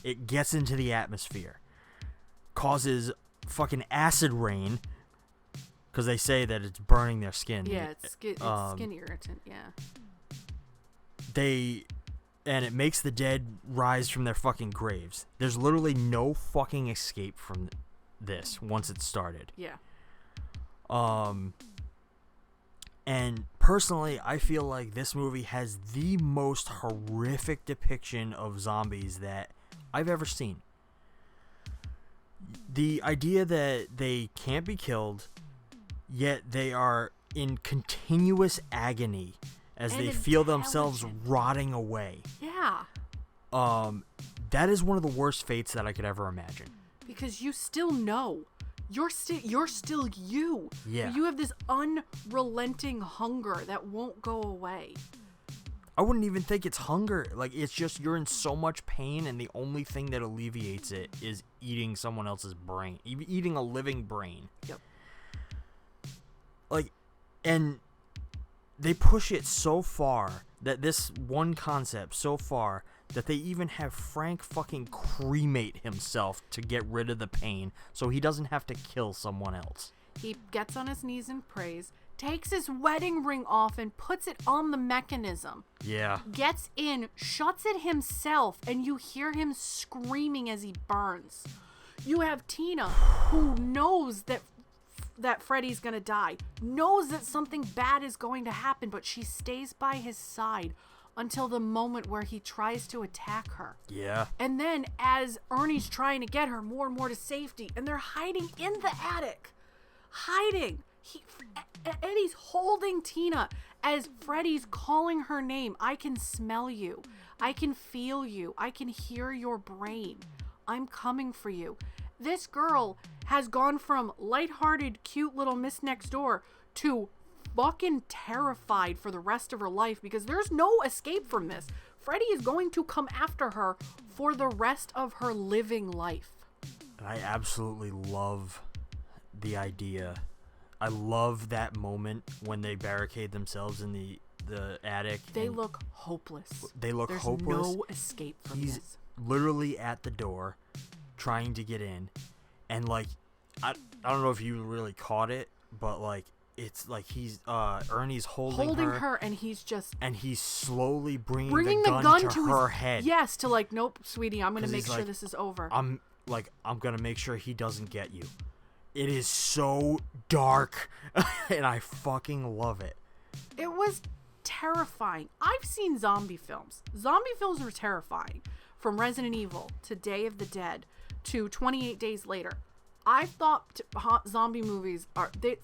It gets into the atmosphere. Causes fucking acid rain, because they say that it's burning their skin. Yeah, it's skin irritant, yeah. And it makes the dead rise from their fucking graves. There's literally no fucking escape from this once it's started. Yeah. And personally, I feel like this movie has the most horrific depiction of zombies that I've ever seen. The idea that they can't be killed, yet they are in continuous agony as And they feel themselves intelligent. rotting away. Yeah. That is one of the worst fates that I could ever imagine. Because you still know. You're still you. Yeah. You have this unrelenting hunger that won't go away. I wouldn't even think it's hunger. Like, it's just you're in so much pain, and the only thing that alleviates it is eating someone else's brain. Eating a living brain. Yep. Like, and they push it so far, that this one concept so far, that they even have Frank fucking cremate himself to get rid of the pain so he doesn't have to kill someone else. He gets on his knees and prays, takes his wedding ring off and puts it on the mechanism. Yeah. Gets in, shuts it himself, and you hear him screaming as he burns. You have Tina, who knows that Freddy's gonna die, knows that something bad is going to happen, but she stays by his side until the moment where he tries to attack her. Yeah. And then as Ernie's trying to get her more and more to safety, and they're hiding in the attic. Hiding. And he's holding Tina as Freddy's calling her name. I can smell you. I can feel you. I can hear your brain. I'm coming for you. This girl has gone from lighthearted, cute little Miss Next Door to fucking terrified for the rest of her life, because there's no escape from this. Freddy is going to come after her for the rest of her living life. And I absolutely love the idea. I love that moment when they barricade themselves in the attic. They look hopeless. They look There's hopeless. no escape from He's this. literally at the door trying to get in, and like I don't know if you really caught it, but like it's like he's Ernie's holding her, and he's just and he's slowly bringing the gun to her head. Yes, to like, nope, sweetie, I'm gonna 'Cause make he's sure like, this is over. I'm gonna make sure he doesn't get you. It is so dark, and I fucking love it. It was terrifying. I've seen zombie films. Zombie films were terrifying. From Resident Evil to Day of the Dead to 28 Days Later. I thought zombie movies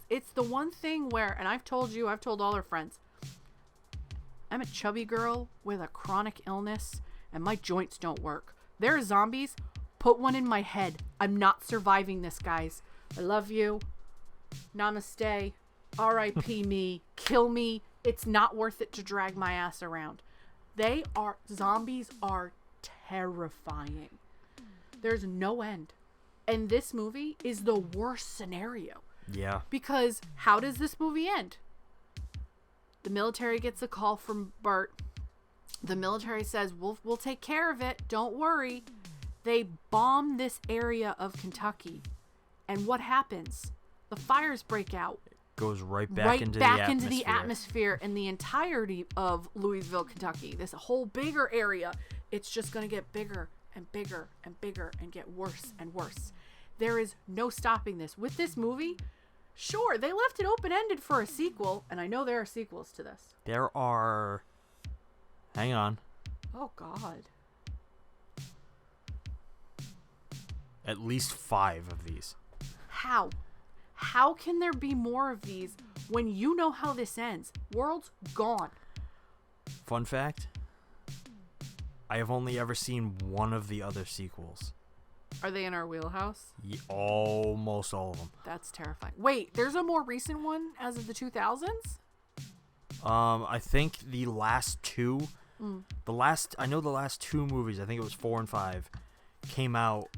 it's the one thing where, and I've told all our friends, I'm a chubby girl with a chronic illness and my joints don't work. There are zombies. Put one in my head. I'm not surviving this, guys. I love you. Namaste. R.I.P. me. Kill me. It's not worth it to drag my ass around. Zombies are terrifying. There's no end. And this movie is the worst scenario. Yeah. Because how does this movie end? The military gets a call from Bert. The military says, we'll take care of it. Don't worry. They bomb this area of Kentucky. And what happens? The fires break out. Goes right back into the atmosphere and the entirety of Louisville, Kentucky. This whole bigger area. It's just going to get bigger and bigger and bigger and get worse and worse. There is no stopping this. With this movie, sure, they left it open-ended for a sequel, and I know there are sequels to this. There are... Hang on. Oh, God. At least 5 of these. How? How can there be more of these when you know how this ends? World's gone. Fun fact, I have only ever seen one of the other sequels. Are they in our wheelhouse? Almost all of them. That's terrifying. Wait, there's a more recent one as of the 2000s? I think the last two, the last two movies, I think it was 4 and 5, came out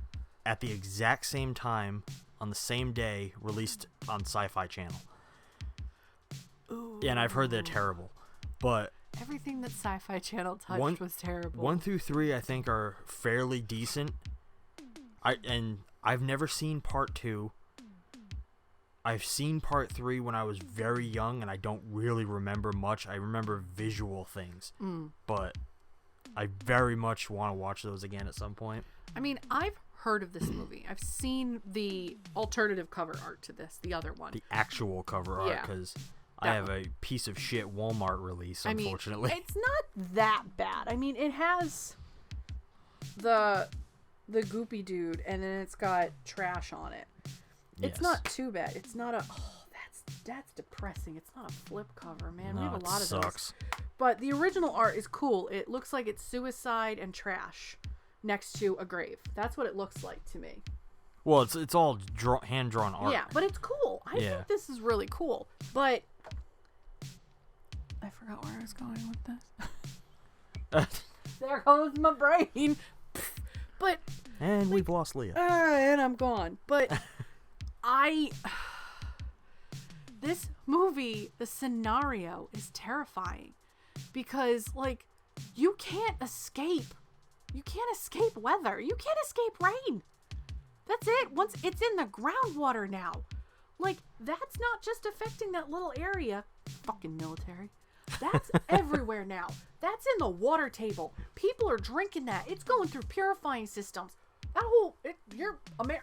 at the exact same time on the same day, released on Sci-Fi Channel. Ooh. And I've heard they're terrible, but Everything that Sci-Fi Channel touched was terrible. 1 through 3, I think, are fairly decent. I've never seen part 2. I've seen part 3 when I was very young, and I don't really remember much. I remember visual things, but I very much want to watch those again at some point. I mean, I've heard of this movie. I've seen the alternative cover art to this, the other one. The actual cover art, because I have a piece of shit Walmart release, unfortunately. I mean, it's not that bad. I mean, it has the goopy dude, and then it's got trash on it. It's not too bad. It's not a... Oh, that's depressing. It's not a flip cover, man. No, we have a lot of sucks. those. But the original art is cool. It looks like it's suicide and trash next to a grave. That's what it looks like to me. Well, it's all hand-drawn art. Yeah, but it's cool. I think this is really cool. But... I forgot where I was going with this. There goes my brain. But... And we've lost Leah. And I'm gone. But... This movie, the scenario is terrifying because, like, you can't escape. You can't escape weather. You can't escape rain. That's it. Once it's in the groundwater now. Like, that's not just affecting that little area. Fucking military. That's everywhere now. That's in the water table. People are drinking that. It's going through purifying systems. That whole,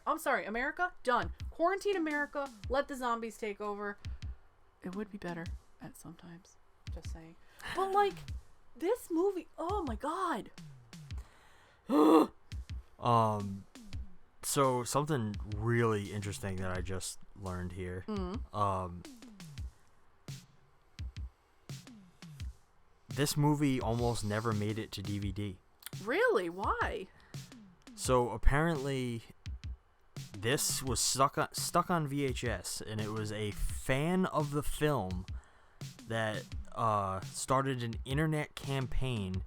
I'm sorry, America, done. Quarantine America, let the zombies take over. It would be better at sometimes, just saying. But like, this movie, oh my god. So something really interesting that I just learned here. This movie almost never made it to DVD. Really? Why? So apparently, this was stuck on VHS, and it was a fan of the film that started an internet campaign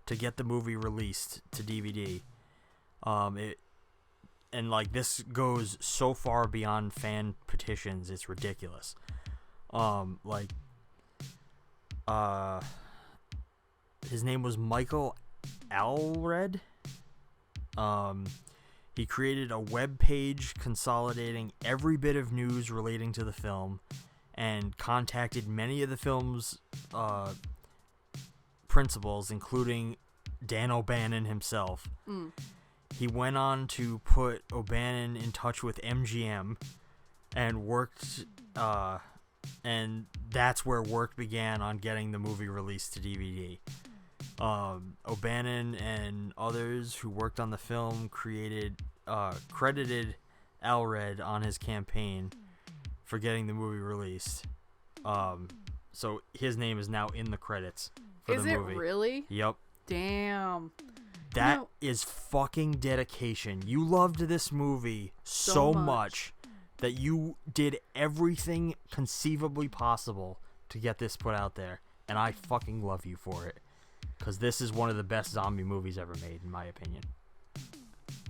to get the movie released to DVD. This goes so far beyond fan petitions, it's ridiculous. His name was Michael Allred. He created a web page consolidating every bit of news relating to the film and contacted many of the film's principals, including Dan O'Bannon himself. He went on to put O'Bannon in touch with MGM and worked, and that's where work began on getting the movie released to DVD. O'Bannon and others who worked on the film credited Allred on his campaign for getting the movie released. So his name is now in the credits for the movie. Is it really? Yep. Damn. That is fucking dedication. You loved this movie so much that you did everything conceivably possible to get this put out there, and I fucking love you for it. Because this is one of the best zombie movies ever made, in my opinion.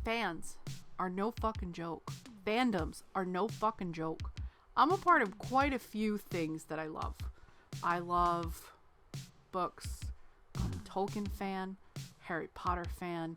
Fans are no fucking joke. Fandoms are no fucking joke. I'm a part of quite a few things that I love. I love books. I'm a Tolkien fan, Harry Potter fan.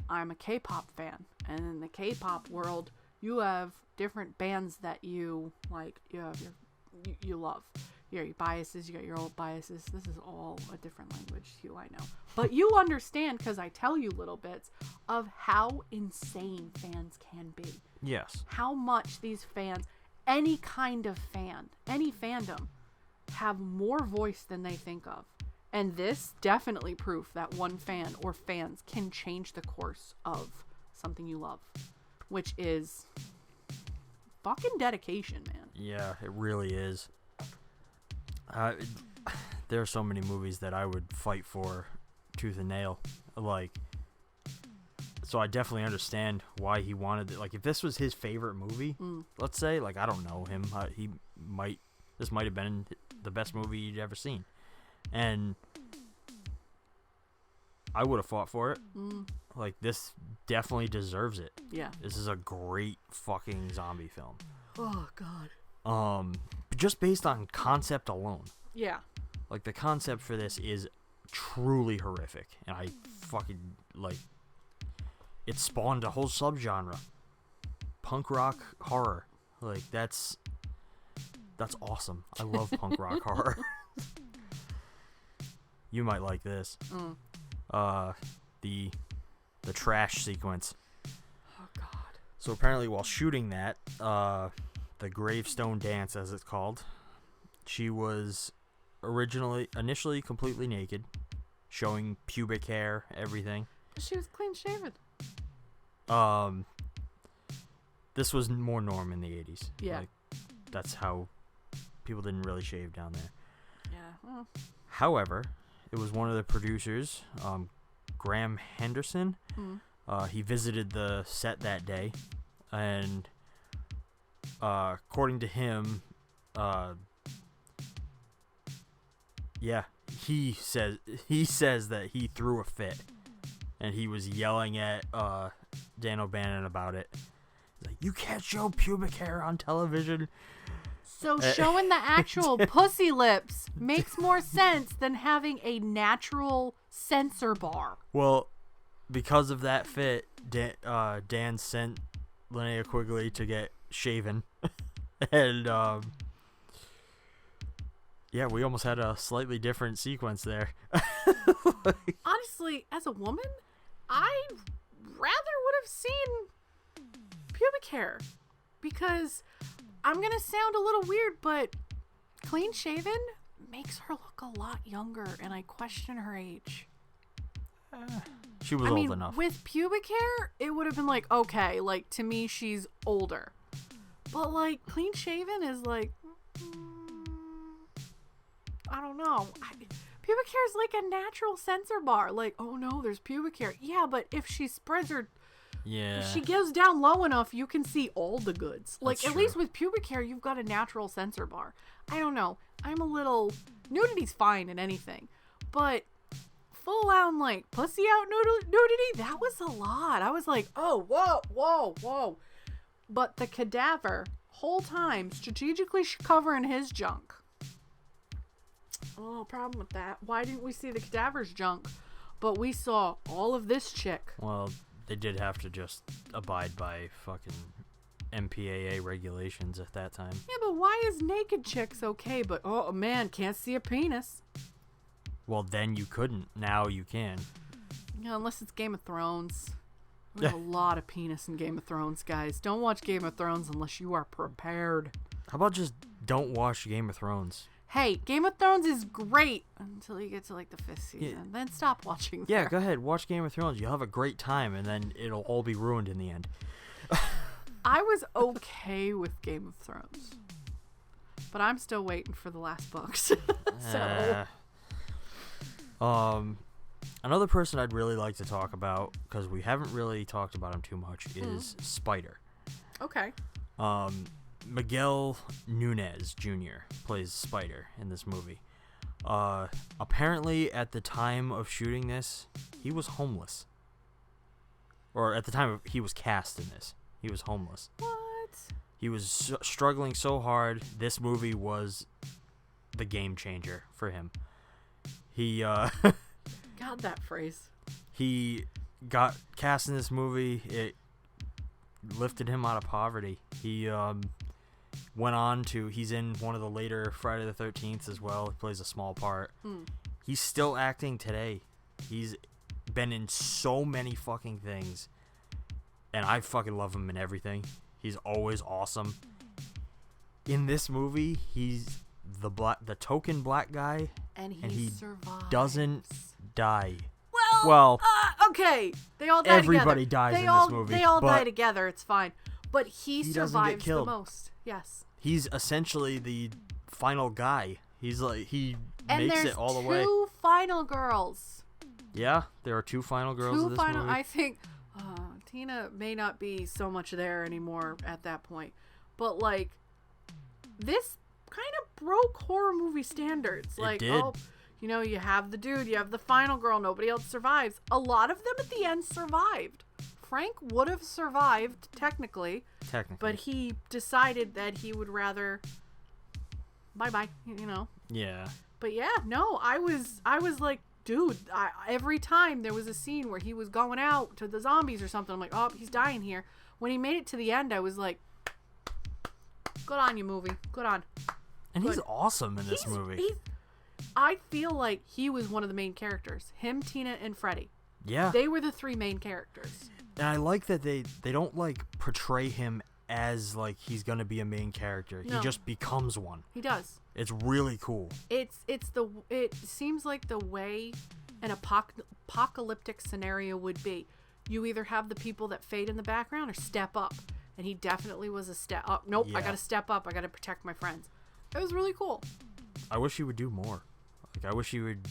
I'm a K-pop fan. And in the K-pop world, you have different bands that you like. You love. Your biases, you got your old biases. This is all a different language to you, I know. But you understand, because I tell you little bits, of how insane fans can be. Yes. How much these fans, any kind of fan, any fandom, have more voice than they think of. And this definitely proof that one fan or fans can change the course of something you love. Which is fucking dedication, man. Yeah, it really is. There are so many movies that I would fight for tooth and nail. Like, so I definitely understand why he wanted it. Like, if this was his favorite movie, let's say, like, I don't know him, this might have been the best movie he'd ever seen, and I would have fought for it. Like, this definitely deserves it. Yeah. This is a great fucking zombie film. Oh God. Just based on concept alone. Yeah. Like, the concept for this is truly horrific, and I fucking, like, it spawned a whole subgenre. Punk rock horror. Like, that's awesome. I love punk rock horror. You might like this. The trash sequence. Oh God. So apparently while shooting that, the gravestone dance, as it's called, she was initially completely naked, showing pubic hair, everything. But she was clean shaven. This was more norm in the 80s. Yeah. Like, that's how people didn't really shave down there. Yeah. Well. However, it was one of the producers, Graham Henderson. He visited the set that day, and according to him, he says that he threw a fit, and he was yelling at Dan O'Bannon about it. He's like, "You can't show pubic hair on television." So showing the actual pussy lips makes more sense than having a natural censor bar. Well, because of that fit, Dan sent Linnea Quigley to get shaven, and yeah, we almost had a slightly different sequence there. Honestly, as a woman, I rather would have seen pubic hair, because I'm gonna sound a little weird, but clean shaven makes her look a lot younger, and I question her age. She was old enough. With pubic hair, it would have been like, okay, like, to me, she's older. But, like, clean shaven is like, I don't know. Pubic hair is like a natural censor bar. Like, oh no, there's pubic hair. Yeah, but if she spreads her, if she goes down low enough, you can see all the goods. Like, That's at least with pubic hair, you've got a natural censor bar. I don't know. I'm a little, nudity's fine in anything, but full on, like, pussy out nudity, that was a lot. I was like, oh, whoa. But the cadaver, whole time, strategically covering his junk. Oh, problem with that. Why didn't we see the cadaver's junk, but we saw all of this chick? Well, they did have to just abide by fucking MPAA regulations at that time. Yeah, but why is naked chicks okay, but, oh man, can't see a penis? Well, then you couldn't. Now you can. Yeah, unless it's Game of Thrones. There's a lot of penis in Game of Thrones, guys. Don't watch Game of Thrones unless you are prepared. How about just don't watch Game of Thrones? Hey, Game of Thrones is great until you get to, like, the 5th season. Yeah. Then stop watching Yeah, there. go ahead. Watch Game of Thrones. You'll have a great time, and then it'll all be ruined in the end. I was okay with Game of Thrones. But I'm still waiting for the last books. So... Another person I'd really like to talk about, because we haven't really talked about him too much, is Spider. Okay. Miguel Nunez Jr. plays Spider in this movie. Apparently, at the time of shooting this, he was homeless. Or at the time he was cast in this, he was homeless. What? He was struggling so hard. This movie was the game changer for him. He, God, that phrase. He got cast in this movie. It lifted him out of poverty. He went on to, he's in one of the later Friday the 13th as well. He plays a small part. He's still acting today. He's been in so many fucking things, and I fucking love him in everything. He's always awesome. In this movie, he's the token black guy, And he survives. doesn't die. Well, okay. They all die everybody together. dies in this movie, They all but die together. It's fine. But he doesn't get survives the killed. most. Yes. He's essentially the final guy. He's like, he And makes there's it all the way. two final girls. Yeah, there are 2 final girls in Two this final. movie. I think Tina may not be so much there anymore at that point, but like this kind of broke horror movie standards. Like, did. oh, you know, you have the dude, you have the final girl, nobody else survives. A lot of them at the end survived. Frank would have survived technically, but he decided that he would rather bye, you know. Yeah. But yeah, no, I was like, dude, every time there was a scene where he was going out to the zombies or something, I'm like, oh, he's dying here. When he made it to the end, I was like, good on you, movie. Good on. And Good. he's awesome in this movie. I feel like he was one of the main characters. Him, Tina, and Freddy. Yeah. They were the 3 main characters. And I like that they don't like portray him as like he's gonna be a main character. No. He just becomes one. He does. It's really cool. It seems like the way an apocalyptic scenario would be. You either have the people that fade in the background or step up. And he definitely was a step up. Nope, Yeah. I gotta step up. I gotta protect my friends. It was really cool. I wish he would do more. Like I wish he would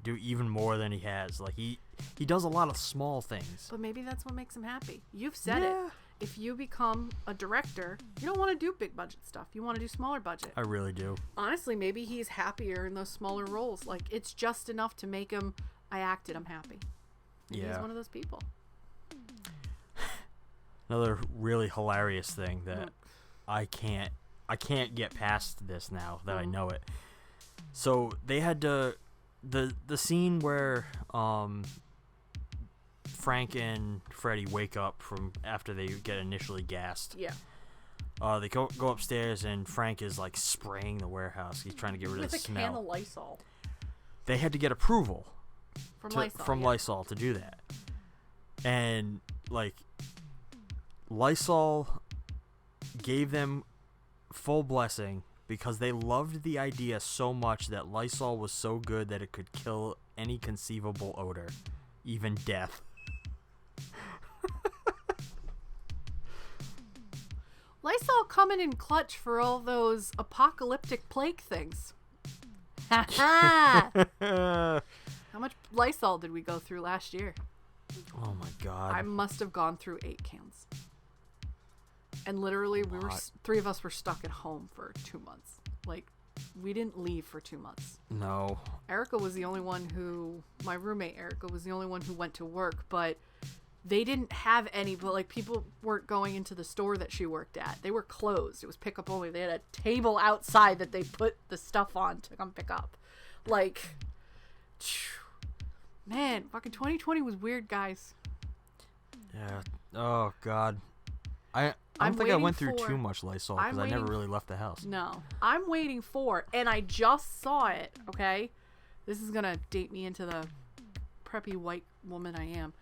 do even more than he has. Like he does a lot of small things. But maybe that's what makes him happy. You've said Yeah. it. If you become a director, you don't want to do big budget stuff. You want to do smaller budget. I really do. Honestly, maybe he's happier in those smaller roles. Like, it's just enough to make him, I acted, I'm happy. Maybe he's one of those people. Another really hilarious thing that I can't get past this now that I know it. So they had to the scene where Frank and Freddy wake up from after they get initially gassed. Yeah. They go upstairs and Frank is like spraying the warehouse. He's trying to get rid of the With a can of smell. Lysol. They had to get approval From Lysol. Lysol to do that. And like Lysol gave them full blessing because they loved the idea so much that Lysol was so good that it could kill any conceivable odor, even death. Lysol coming in clutch for all those apocalyptic plague things. How much Lysol did we go through last year? Oh my god. I must have gone through 8 cans. And literally, three of us were stuck at home for 2 months. Like, we didn't leave for 2 months. No. Erica was the only one my roommate Erica was the only one who went to work, but they didn't have any, but like people weren't going into the store that she worked at. They were closed. It was pickup only. They had a table outside that they put the stuff on to come pick up. Like, man, fucking 2020 was weird, guys. Yeah. Oh god. I don't think I went through too much Lysol because I never really left the house. No. I'm waiting for, and I just saw it, okay? This is going to date me into the preppy white woman I am.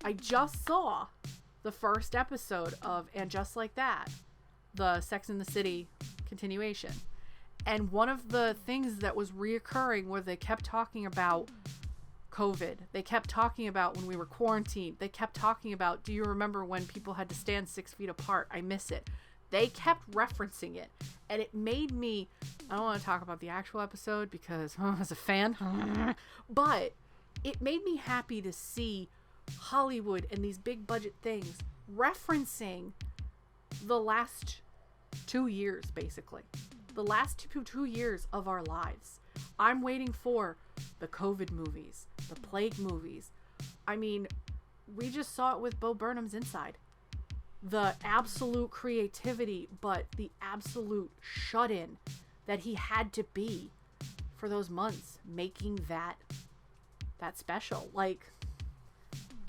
I just saw the first episode of And Just Like That, the Sex and the City continuation. And one of the things that was reoccurring where they kept talking about COVID. They kept talking about when we were quarantined. They kept talking about, do you remember when people had to stand 6 feet apart? I miss it. They kept referencing it. And it made me, I don't want to talk about the actual episode because as a fan, but it made me happy to see Hollywood and these big budget things referencing the last 2 years, basically. The last two years of our lives. I'm waiting for the COVID movies, the plague movies. I mean, we just saw it with Bo Burnham's Inside. The absolute creativity, but the absolute shut-in that he had to be for those months, making that special. Like,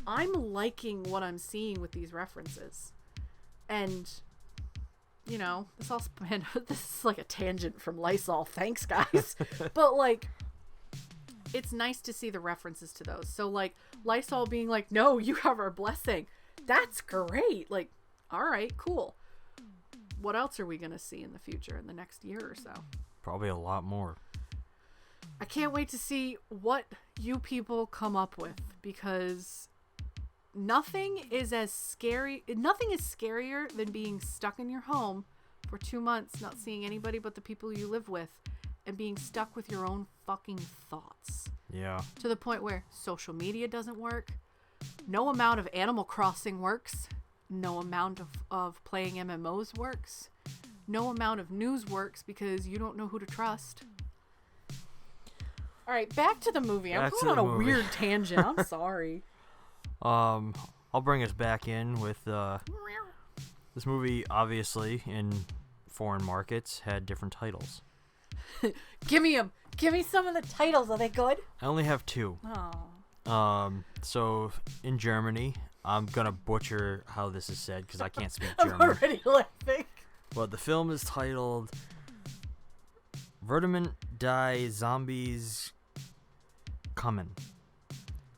I'm liking what I'm seeing with these references. And, you know, this is like a tangent from Lysol. Thanks, guys. But, like, it's nice to see the references to those. So, like, Lysol being like, no, you have our blessing. That's great. Like, all right, cool. What else are we going to see in the future in the next year or so? Probably a lot more. I can't wait to see what you people come up with, because nothing is scarier than being stuck in your home for 2 months, not seeing anybody but the people you live with, and being stuck with your own fucking thoughts. Yeah. To the point where social media doesn't work. No amount of Animal Crossing works. No amount of playing MMOs works. No amount of news works because you don't know who to trust. All right, back to the movie. I'm going on a weird tangent. I'm sorry. I'll bring us back in with this movie. Obviously, in foreign markets, had different titles. Give me them. Give me some of the titles. Are they good? I only have 2. Oh. So in Germany, I'm gonna butcher how this is said because I can't speak I'm German. already laughing. But the film is titled "Verdament die Zombies Kommen,"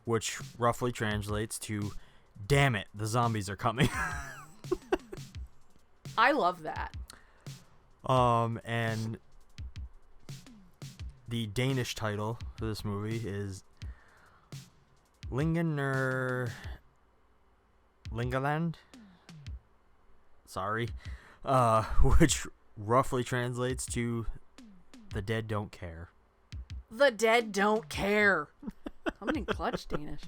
which roughly translates to "Damn it, the zombies are coming." I love that. And the Danish title for this movie is Lingeland. Sorry. Which roughly translates to "The dead don't care." The dead don't care. Coming in clutch, Danish.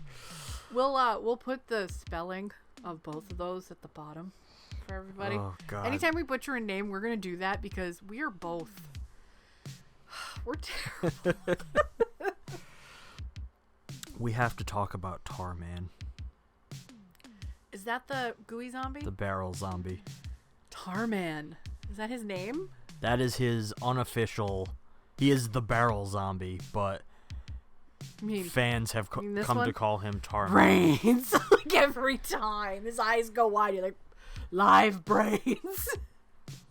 We'll put the spelling of both of those at the bottom for everybody. Oh, God. Anytime we butcher a name, we're gonna do that because we are both. We're terrible. We have to talk about Tarman, Is that the gooey zombie? the barrel zombie. Tarman. Is that his name? That is his unofficial. He is the barrel zombie, but I mean, fans have you mean this come one? to call him Tarman. brains. Like every time. His eyes go wide. You're like, live brains.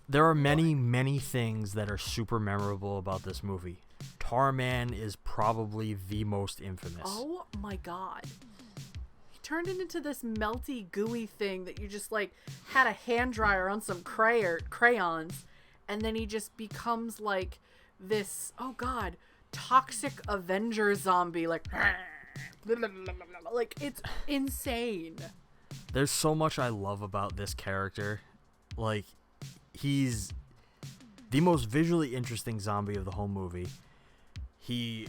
There are many, many things that are super memorable about this movie. Tarman is probably the most infamous. Oh my god. He turned it into this melty, gooey thing that you just like had a hand dryer on some crayons, and then he just becomes like this, oh god, toxic Avenger zombie, like it's insane. There's so much I love about this character. Like, he's the most visually interesting zombie of the whole movie. They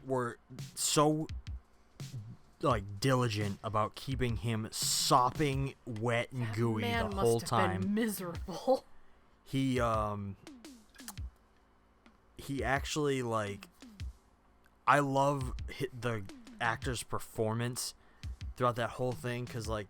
were so like diligent about keeping him sopping wet and gooey Man the must whole have time. been miserable. He actually, like, I love the actor's performance throughout that whole thing, because like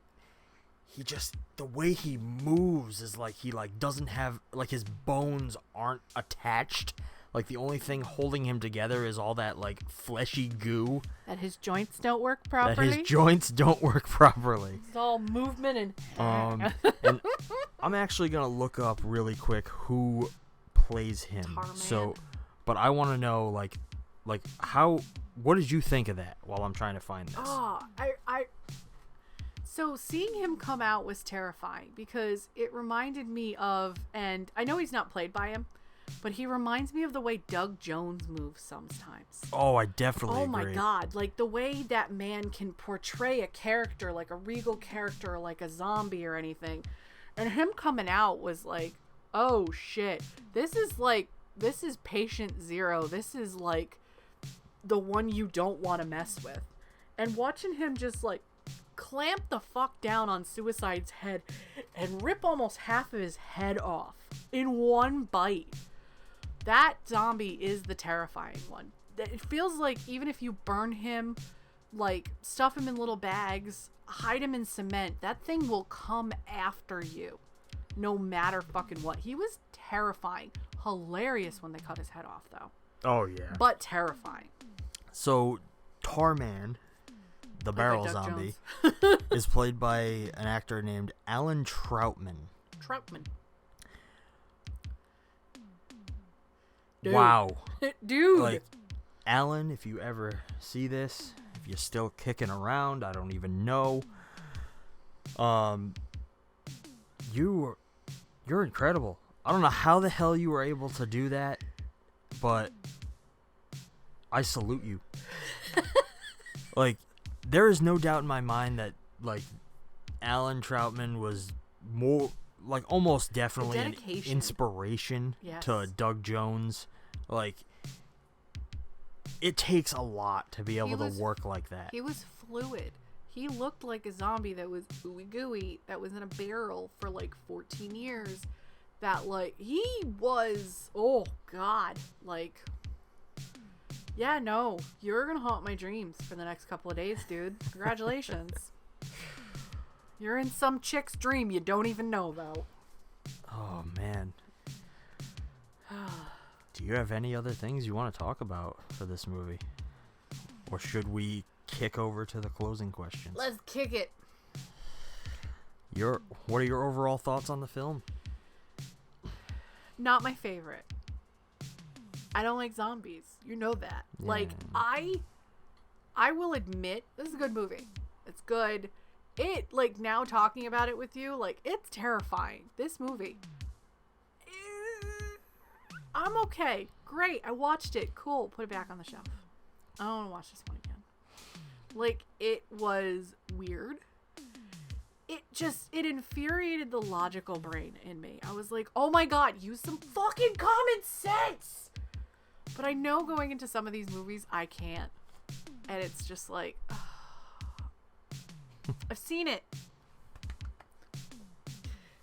the way he moves is like he like doesn't have, like, his bones aren't attached. Like, the only thing holding him together is all that, like, fleshy goo. That his joints don't work properly. That his joints don't work properly. It's all movement and... And I'm actually gonna look up really quick who plays him. Tarman. So, but I want to know, like how. What did you think of that? While I'm trying to find this. Oh, So seeing him come out was terrifying because it reminded me of, and I know he's not played by him, but he reminds me of the way Doug Jones moves sometimes. Oh, I definitely Oh agree. my god, like the way that man can portray a character, like a regal character, like a zombie or anything. And him coming out was like, oh shit, this is patient zero. This is like the one you don't want to mess with. And watching him just like clamp the fuck down on Suicide's head and rip almost half of his head off in one bite. That zombie is the terrifying one. It feels like even if you burn him, like stuff him in little bags, hide him in cement, that thing will come after you. No matter fucking what. He was terrifying. Hilarious when they cut his head off though. Oh yeah. But terrifying. So, Tarman, the barrel Doug zombie, Jones. is played by an actor named Alan Troutman. Troutman. Dude. Wow. Dude. Like, Alan, if you ever see this, if you're still kicking around, I don't even know. You're incredible. I don't know how the hell you were able to do that, but I salute you. Like, there is no doubt in my mind that, like, Alan Troutman was more, like almost definitely an dedication. inspiration Yes. to Doug Jones. Like, it takes a lot to be able to work like that. He was fluid. He looked like a zombie that was ooey gooey, that was in a barrel for like 14 years. That, like, he was, oh God, like, yeah, no, you're gonna haunt my dreams for the next couple of days, dude. Congratulations. You're in some chick's dream you don't even know about. Oh man. Do you have any other things you want to talk about for this movie? Or should we kick over to the closing questions? Let's kick it. What are your overall thoughts on the film? Not my favorite. I don't like zombies. You know that. Yeah. Like, I will admit, this is a good movie. It's good. It, like, now talking about it with you, like, it's terrifying. This movie. I'm okay. Great. I watched it. Cool. Put it back on the shelf. I don't want to watch this one again. Like, it was weird. It infuriated the logical brain in me. I was like, oh my God, use some fucking common sense. But I know going into some of these movies, I can't. And it's just like, I've seen it.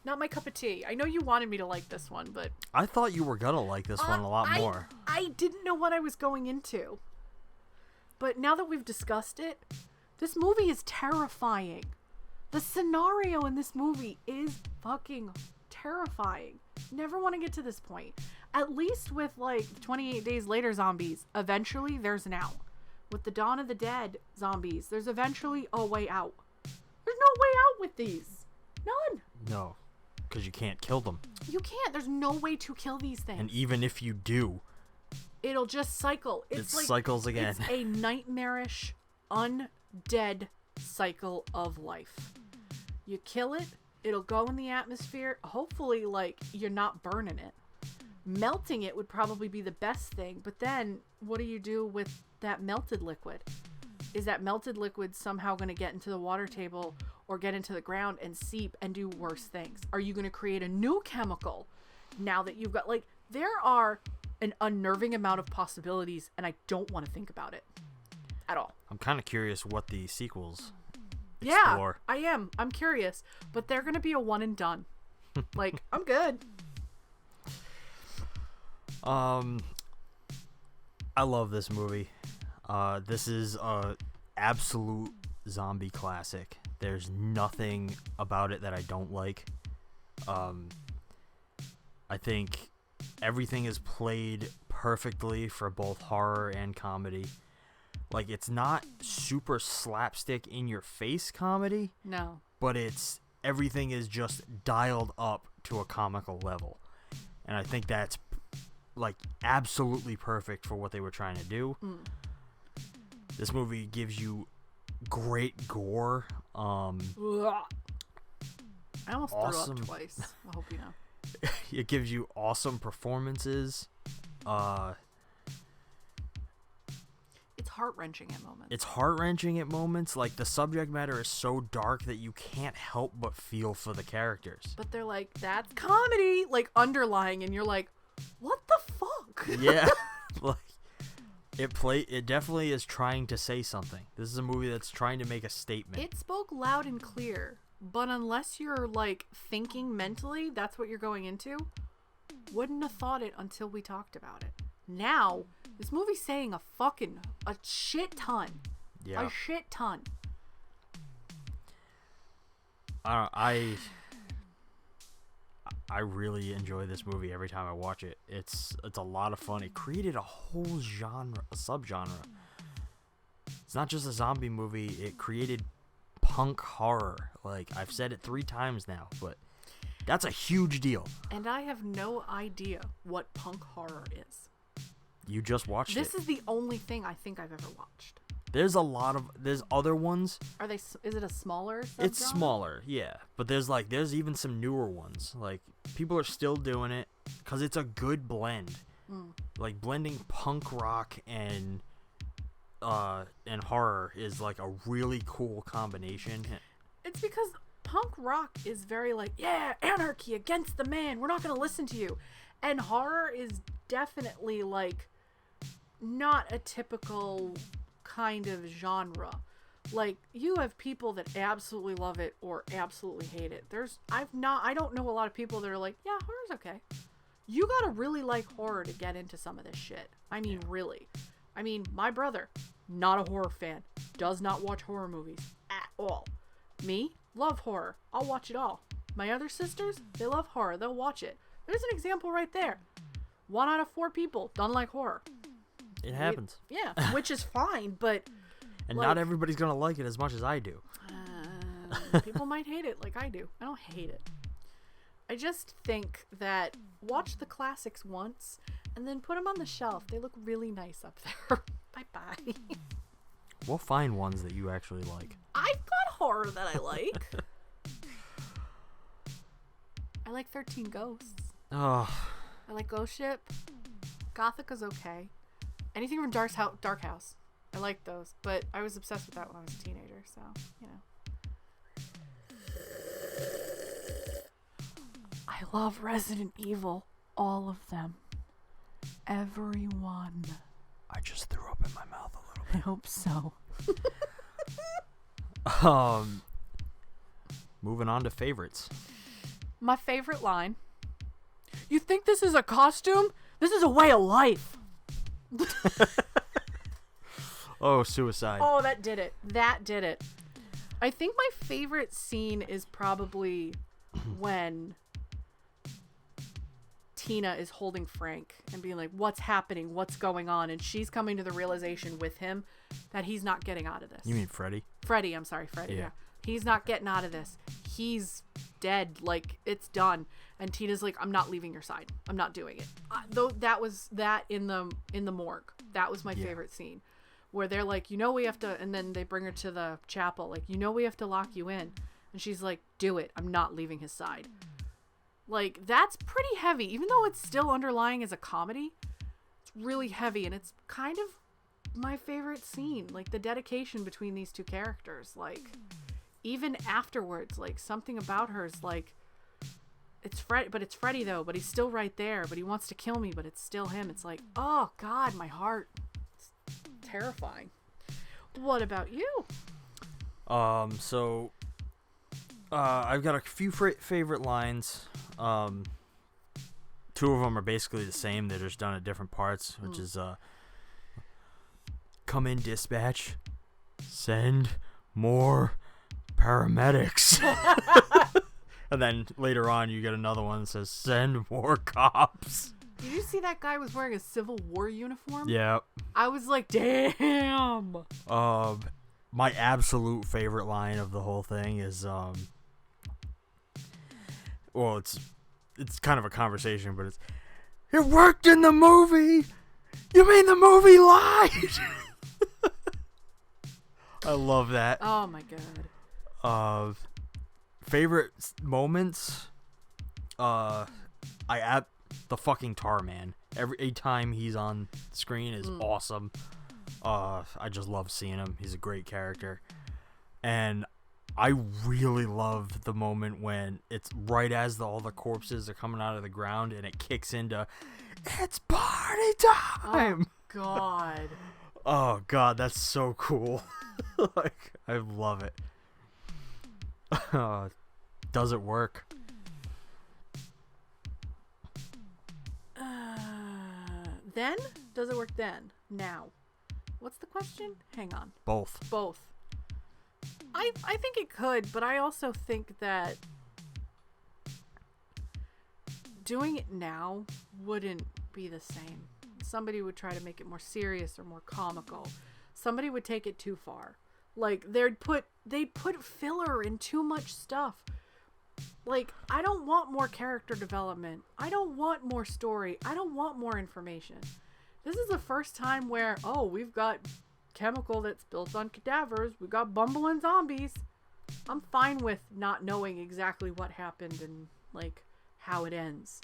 Not my cup of tea. I know you wanted me to like this one, but I thought you were gonna like this one a lot more. I didn't know what I was going into. But now that we've discussed it, this movie is terrifying. The scenario in this movie is fucking terrifying. Never want to get to this point. At least with, like, 28 Days Later zombies, eventually there's an out. With the Dawn of the Dead zombies, there's eventually a way out. There's no way out with these. None. No, because you can't kill them. You can't. There's no way to kill these things. And even if you do, it'll just cycle. It cycles again. It's a nightmarish, undead cycle of life. You kill it, it'll go in the atmosphere. Hopefully, like, you're not burning it. Melting it would probably be the best thing, but then what do you do with that melted liquid? Is that melted liquid somehow going to get into the water table or get into the ground and seep and do worse things? Are you going to create a new chemical now that you've got, like, there are an unnerving amount of possibilities, and I don't want to think about it at all. I'm kind of curious what the sequels Yeah, explore. I am. I'm curious, but they're going to be a one and done. Like, I'm good. I love this movie. This is a absolute zombie classic. There's nothing about it that I don't like. I think everything is played perfectly for both horror and comedy. Like, it's not super slapstick in your face comedy. No. But everything is just dialed up to a comical level. And I think that's, like, absolutely perfect for what they were trying to do. This movie gives you great gore. I almost awesome. threw up twice. I hope you know. It gives you awesome performances. It's heart-wrenching at moments. It's heart-wrenching at moments. Like, the subject matter is so dark that you can't help but feel for the characters. But they're like, that's comedy, like, underlying, and you're like, what the fuck? Yeah. Like, it definitely is trying to say something. This is a movie that's trying to make a statement. It spoke loud and clear, but unless you're, like, thinking mentally, that's what you're going into, wouldn't have thought it until we talked about it. Now, this movie's saying a shit ton. Yeah. A shit ton. I really enjoy this movie every time I watch it. It's a lot of fun. It created a whole subgenre. It's not just a zombie movie. It created punk horror. Like, I've said it 3 times now, but that's a huge deal. And I have no idea what punk horror is. You just watched it. This is the only thing I think I've ever watched. There's other ones. Is it a smaller subgenre? It's smaller, yeah. But there's even some newer ones. Like, people are still doing it because it's a good blend. Like, blending punk rock and horror is, like, a really cool combination. It's because punk rock is very like, yeah, anarchy against the man. We're not going to listen to you. And horror is definitely like not a typical kind of genre. Like, you have people that absolutely love it or absolutely hate it. I don't know a lot of people that are like, yeah, horror's okay. You gotta really like horror to get into some of this shit. I mean, really. I mean, my brother, not a horror fan, does not watch horror movies at all. Me, love horror. I'll watch it all. My other sisters, they love horror. They'll watch it. There's an example right there. 1 out of 4 people don't like horror. It happens. Yeah, which is fine, but... And not everybody's gonna like it as much as I do. People might hate it like I do. I don't hate it. I just think that watch the classics once and then put them on the shelf. They look really nice up there. Bye-bye. We'll find ones that you actually like. I've got horror that I like. I like 13 Ghosts. Oh. I like Ghost Ship. Gothica's okay. Anything from Dark House. I like those, but I was obsessed with that when I was a teenager, so, you know. I love Resident Evil. All of them. Every one. I just threw up in my mouth a little I hope so. bit. Moving on to favorites. My favorite line. You think this is a costume? This is a way of life. Oh, suicide. Oh, that did it. That did it. I think my favorite scene is probably when Tina is holding Frank and being like, what's happening? What's going on? And she's coming to the realization with him that he's not getting out of this. You mean Freddy? Freddie, I'm sorry, Freddie. Yeah. He's not getting out of this. He's dead. Like, it's done. And Tina's like, I'm not leaving your side. I'm not doing it. Though that was that in the morgue. That was my favorite scene. Where they're like, you know we have to, and then they bring her to the chapel, like, you know we have to lock you in. And she's like, do it. I'm not leaving his side. Like, that's pretty heavy. Even though it's still underlying as a comedy, it's really heavy. And it's kind of my favorite scene. Like, the dedication between these two characters. Like, even afterwards, like, something about her is like, it's Freddy though, but he's still right there, but he wants to kill me, but it's still him. It's like, oh God, my heart. Terrifying. What about you? So I've got a few favorite lines. 2 of them are basically the same. They're just done at different parts, which is come in dispatch, send more paramedics. And then later on you get another one that says send more cops. Did you see that guy was wearing a Civil War uniform? Yeah. I was like, damn. My absolute favorite line of the whole thing is, well, it's kind of a conversation, but it worked in the movie. You mean the movie lied? I love that. Oh my God. Favorite moments, the fucking Tar Man. Every time he's on screen is awesome. I just love seeing him. He's a great character. And I really love the moment when it's right as all the corpses are coming out of the ground and it kicks into, it's party time! Oh God. Oh God, that's so cool. Like, I love it. Does it work? Then? Does it work then? Now? What's the question? Hang on. Both. I think it could, but I also think that doing it now wouldn't be the same. Somebody would try to make it more serious or more comical. Somebody would take it too far. Like, they'd put filler in too much stuff. Like, I don't want more character development. I don't want more story. I don't want more information. This is the first time where, oh, we've got chemical that's built on cadavers. We've got bumbling zombies. I'm fine with not knowing exactly what happened and, like, how it ends.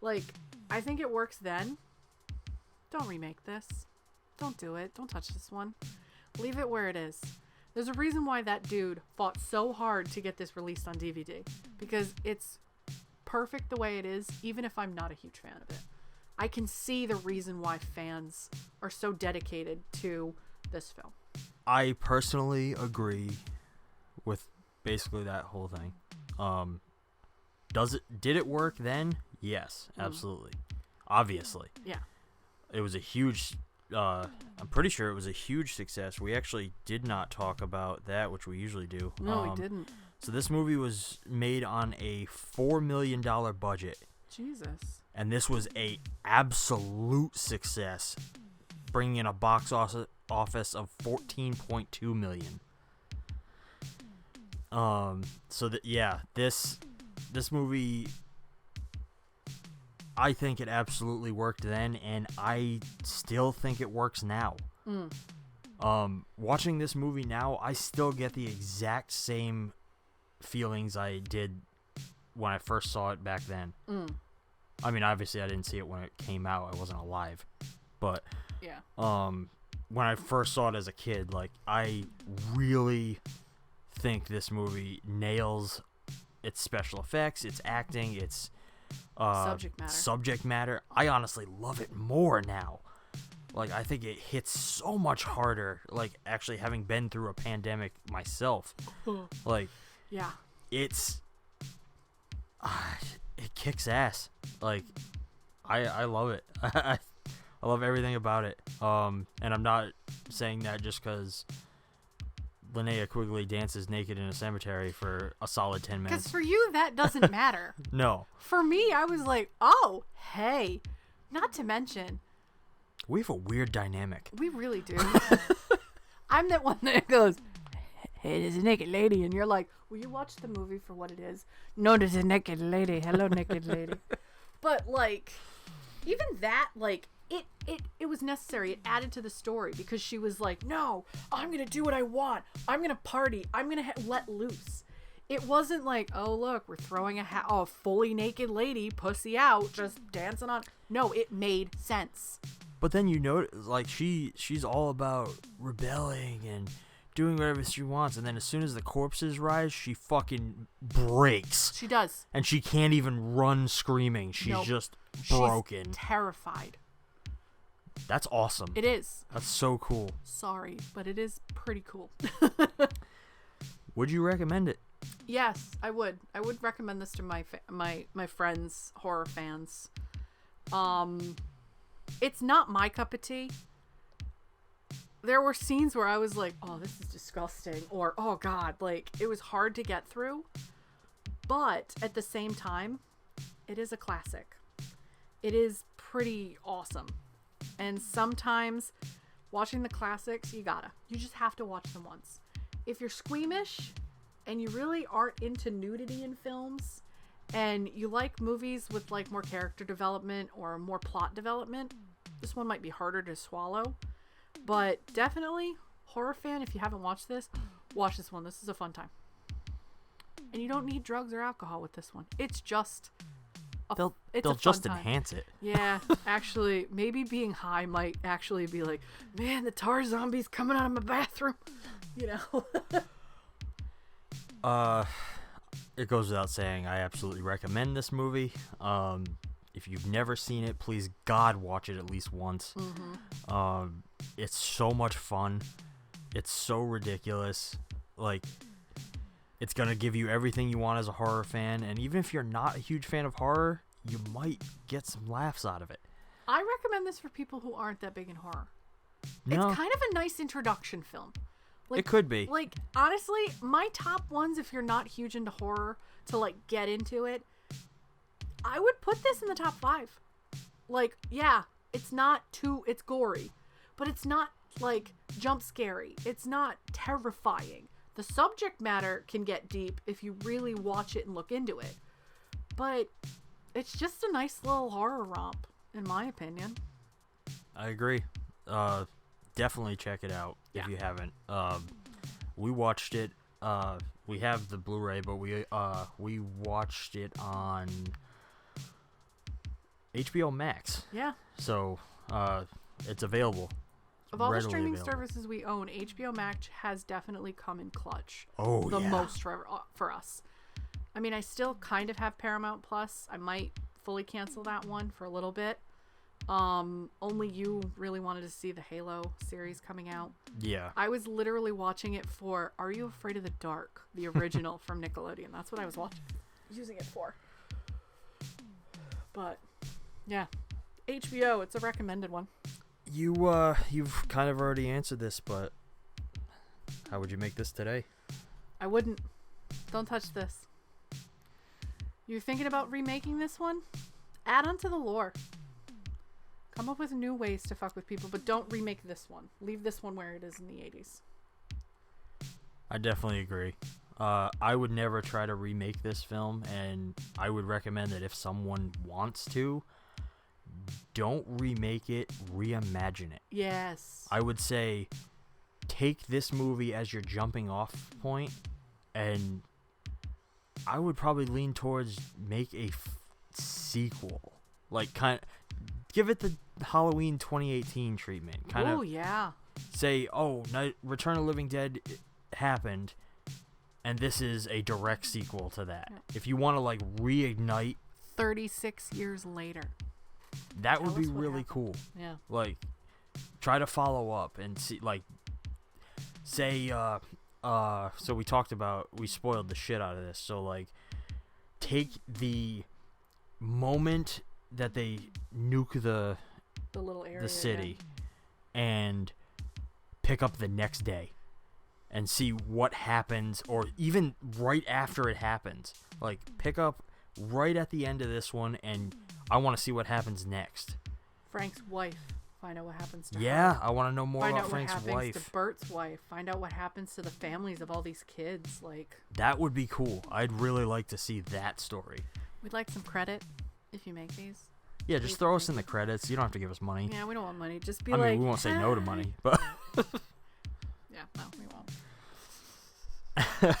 Like, I think it works then. Don't remake this. Don't do it. Don't touch this one. Leave it where it is. There's a reason why that dude fought so hard to get this released on DVD, because it's perfect the way it is, even if I'm not a huge fan of it. I can see the reason why fans are so dedicated to this film. I personally agree with basically that whole thing. Did it work then? Yes, absolutely. Obviously. Yeah. It was a huge I'm pretty sure it was a huge success. We actually did not talk about that, which we usually do. No, we didn't. So this movie was made on a $4 million budget. Jesus. And this was a absolute success, bringing in a box office of 14.2 million. So that, yeah, this movie, I think it absolutely worked then, and I still think it works now. Watching this movie now, I still get the exact same feelings I did when I first saw it back then. I mean, obviously I didn't see it when it came out. I wasn't alive. But yeah. When I first saw it as a kid, like, I really think this movie nails its special effects, its acting, its subject matter. I honestly love it more now. Like, I think it hits so much harder, like, actually having been through a pandemic myself. Like, yeah, it's it kicks ass. Like, I love it. I love everything about it. And I'm not saying that just because Linnea Quigley dances naked in a cemetery for a solid 10 minutes. Because for you, that doesn't matter. No. For me, I was like, oh, hey. Not to mention, we have a weird dynamic. we really do. I'm that one that goes, hey, there's a naked lady. And you're like, will you watch the movie for what it is? No, there's a naked lady. Hello, naked lady. But, like, even that, like, it was necessary. It added to the story because she was like, no, I'm going to do what I want. I'm going to party. I'm going to let loose. It wasn't like, oh, look, we're throwing a fully naked lady, pussy out, just dancing on. No, it made sense. But then you know, like, she's all about rebelling and doing whatever she wants, and then as soon as the corpses rise, she fucking breaks. She does. And she can't even run screaming. She's just broken. She's terrified. That's awesome. It is. That's so cool. Sorry, but it is pretty cool. Would you recommend it? Yes, I would. I would recommend this to my friends, horror fans. It's not my cup of tea. There were scenes where I was like, oh, this is disgusting, or oh god, like, it was hard to get through. But at the same time, it is a classic. It is pretty awesome. And sometimes watching the classics, you just have to watch them once. If you're squeamish and you really aren't into nudity in films and you like movies with like more character development or more plot development, this one might be harder to swallow. But definitely, horror fan, if you haven't watched this, watch this one. This is a fun time. And you don't need drugs or alcohol with this one. It's just They'll fun just time. enhance it. Yeah, actually, maybe being high might actually be like, man, the tar zombie's coming out of my bathroom. You know? It goes without saying, I absolutely recommend this movie. If you've never seen it, please God watch it at least once. It's so much fun. It's so ridiculous. Like, it's going to give you everything you want as a horror fan. And even if you're not a huge fan of horror, you might get some laughs out of it. I recommend this for people who aren't that big in horror. No. It's kind of a nice introduction film. Like, it could be. Like, honestly, my top ones, if you're not huge into horror, to, like, get into it, I would put this in the top 5. Like, yeah, it's gory, but it's not, like, jump scary. It's not terrifying. The subject matter can get deep if you really watch it and look into it. But it's just a nice little horror romp, in my opinion. I agree. Definitely check it out if you haven't. We watched it. We have the Blu-ray, but we watched it on HBO Max. Yeah. So it's available. Of all the readily streaming available. services we own, HBO Max has definitely come in clutch. Oh, the yeah. most for us. I mean, I still kind of have Paramount Plus. I might fully cancel that one for a little bit. Only you really wanted to see the Halo series coming out. Yeah. I was literally watching it for Are You Afraid of the Dark, the original from Nickelodeon. That's what I was using it for. But yeah, HBO, it's a recommended one. You've kind of already answered this, but how would you make this today? I wouldn't. Don't touch this. You're thinking about remaking this one? Add on to the lore. Come up with new ways to fuck with people, but don't remake this one. Leave this one where it is in the 80s. I definitely agree. I would never try to remake this film, and I would recommend that if someone wants to, don't remake it, reimagine it. Yes. I would say take this movie as your jumping off point, and I would probably lean towards make a sequel. Like, give it the Halloween 2018 treatment. Oh, yeah. Say, Return of the Living Dead happened, and this is a direct sequel to that. Yeah. If you want to, like, reignite, 36 years later. that Tell would be us what really happened. cool. Yeah. Like, try to follow up and see, like, say, so we spoiled the shit out of this. So, like, take the moment that they nuke the little area. the city and pick up the next day and see what happens, or even right after it happens. Like, pick up right at the end of this one, and I want to see what happens next. Frank's wife. Find out what happens to her. Yeah, I want to know more Find about out Frank's what happens wife. to Bert's wife. Find out what happens to the families of all these kids. Like, That would be cool. I'd really like to see that story. we'd like some credit if you make these. Yeah, just throw us in the credits. You don't have to give us money. Yeah, we don't want money. Just be I like, mean, we won't say no to "Hi." money, but Yeah, no, we won't.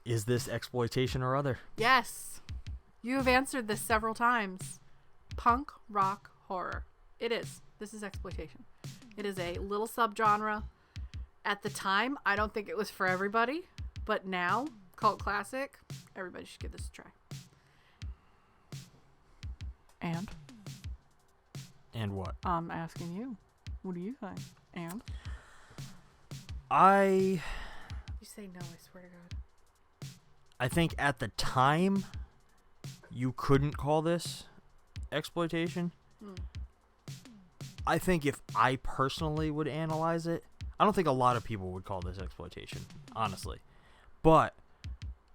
is this exploitation or other? Yes. You have answered this several times. Punk rock horror. It is. This is exploitation. It is a little subgenre. At the time, I don't think it was for everybody, but now, cult classic, everybody should give this a try. And? And what? I'm asking you. What do you think? And? I You say no, I swear to God. think at the time you couldn't call this exploitation. I think if I personally would analyze it, I don't think a lot of people would call this exploitation, honestly. But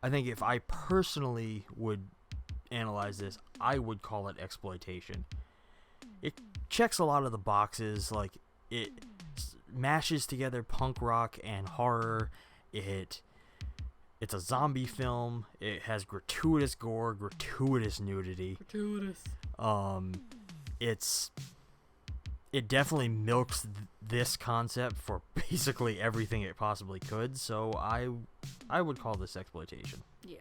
I think if I personally would analyze this, I would call it exploitation. It checks a lot of the boxes, like it mashes together punk rock and horror. It's a zombie film. It has gratuitous gore, gratuitous nudity. Gratuitous. It definitely milks this concept for basically everything it possibly could. So I would call this exploitation. Yeah.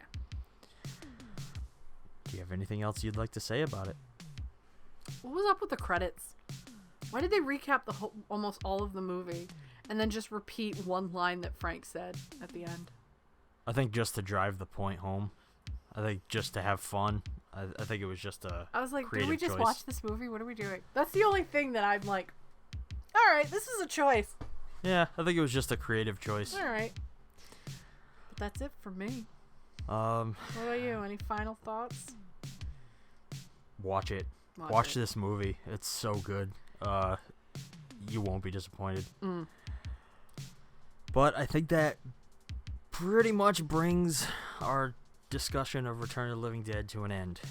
Do you have anything else you'd like to say about it? What was up with the credits? Why did they recap the whole, almost all of the movie and then just repeat one line that Frank said at the end? I think just to drive the point home. I think just to have fun. I think it was just a I was like, did creative we just choice. watch this movie? What are we doing? That's the only thing that I'm like, all right, this is a choice. Yeah, I think it was just a creative choice. All right. But that's it for me. Um, What about you? Any final thoughts? watch it. Watch Watch it. this movie. It's so good. You won't be disappointed. But I think that pretty much brings our discussion of Return of the Living Dead to an end.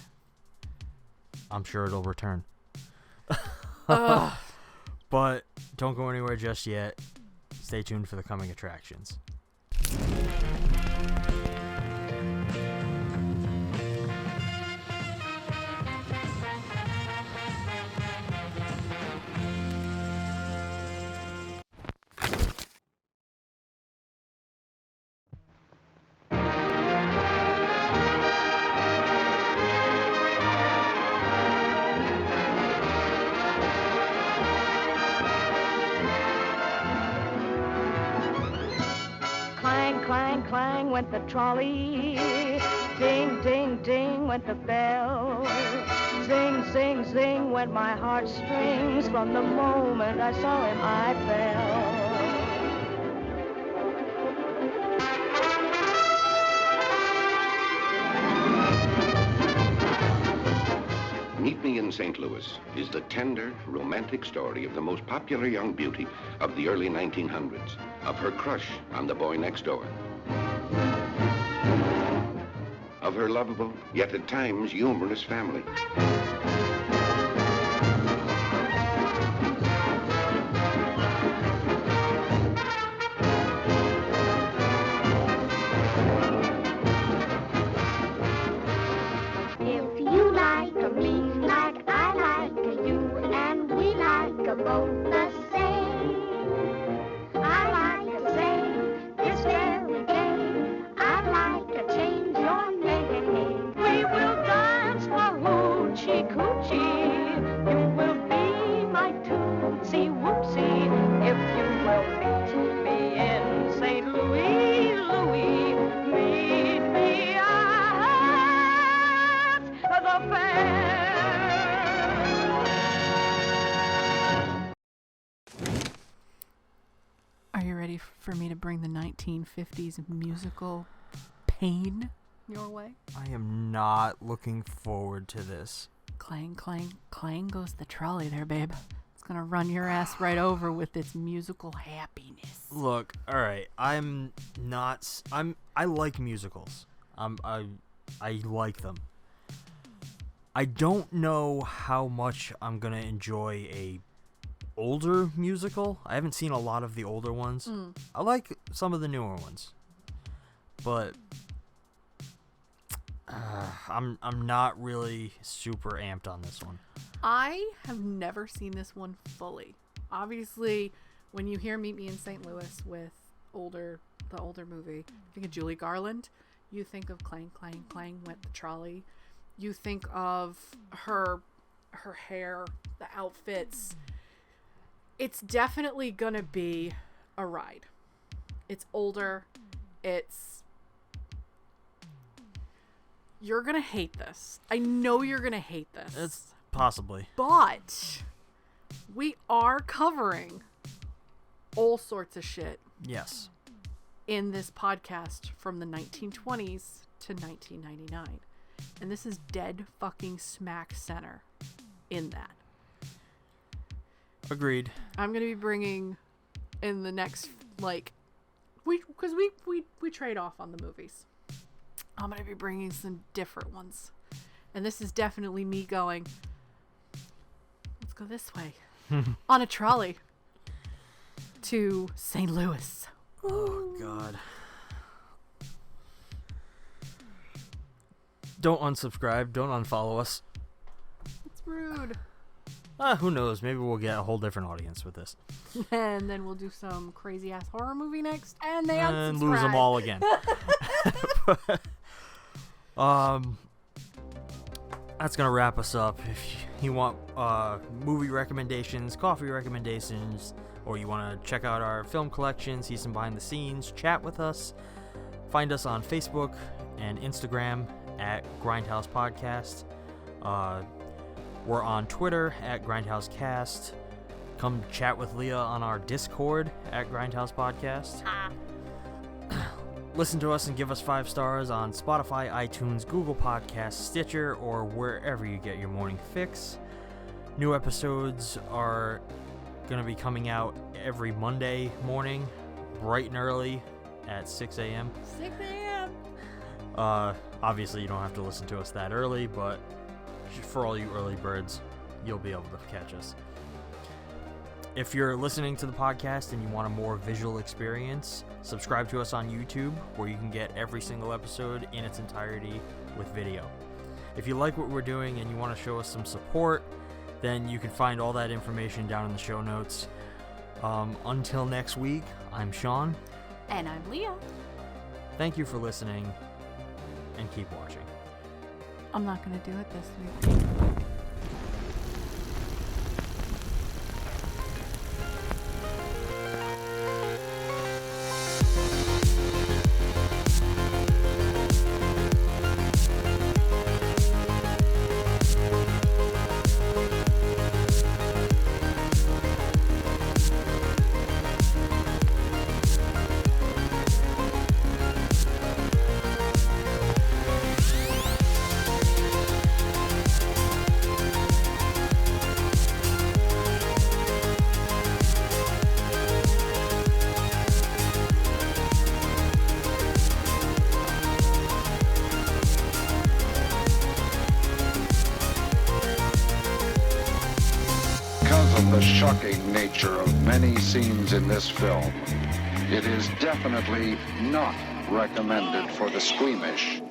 I'm sure it'll return. But don't go anywhere just yet. Stay tuned for the coming attractions. went the trolley. Ding, ding, ding went the bell. Zing, zing, zing went my heartstrings. From the moment I saw him, I fell. Meet Me in St. Louis is the tender, romantic story of the most popular young beauty of the early 1900s, of her crush on the boy next door. Of her lovable, yet at times humorous family. If you like me like I like you, and we like both the same, I like to say this very day, I'd like to change your name. We will dance for hoochie coochie. You will be my tootsie woopsie if you will meet me in St. Louis, Louis. Meet me at the fair. Are you ready for me to bring the 1950s musical pain your way? I am not looking forward to this. Clang, clang, clang goes the trolley there, babe. It's gonna run your ass right over with its musical happiness. Look, all right. I like musicals. I like them. I don't know how much I'm gonna enjoy a older musical. I haven't seen a lot of the older ones. I like some of the newer ones, but I'm not really super amped on this one. I have never seen this one fully. Obviously, when you hear Meet Me in St. Louis with the older movie, you think of Julie Garland, you think of Clang, Clang, Clang went the trolley. You think of her hair, the outfits. It's definitely gonna be a ride. It's older. You're gonna hate this. I know you're gonna hate this. It's possibly. But we are covering all sorts of shit Yes. in this podcast from the 1920s to 1999. And this is dead fucking smack center in that. Agreed. I'm going to be bringing in the next, because we trade off on the movies. I'm going to be bringing some different ones. And this is definitely me going, let's go this way. On a trolley to St. Louis. Oh, God. Don't unsubscribe. Don't unfollow us. It's rude. Who knows? Maybe we'll get a whole different audience with this. And then we'll do some crazy ass horror movie next, and they And unsubscribe. lose them all again. That's gonna wrap us up. If you want movie recommendations, coffee recommendations, or you want to check out our film collection, see some behind the scenes, chat with us, find us on Facebook and Instagram at Grindhouse Podcast. We're on Twitter at GrindhouseCast. Come chat with Leah on our Discord at Grindhouse Podcast. Listen to us and give us 5 stars on Spotify, iTunes, Google Podcasts, Stitcher, or wherever you get your morning fix. New episodes are going to be coming out every Monday morning, bright and early at 6 a.m. 6 a.m. Obviously, you don't have to listen to us that early, but for all you early birds, you'll be able to catch us. If you're listening to the podcast and you want a more visual experience, subscribe to us on YouTube, where you can get every single episode in its entirety with video. If you like what we're doing and you want to show us some support, then you can find all that information down in the show notes. Until next week, I'm Shawn. And I'm Leah. Thank you for listening, and keep watching. I'm not going to do it this week. the shocking nature of many scenes in this film, it is definitely not recommended for the squeamish.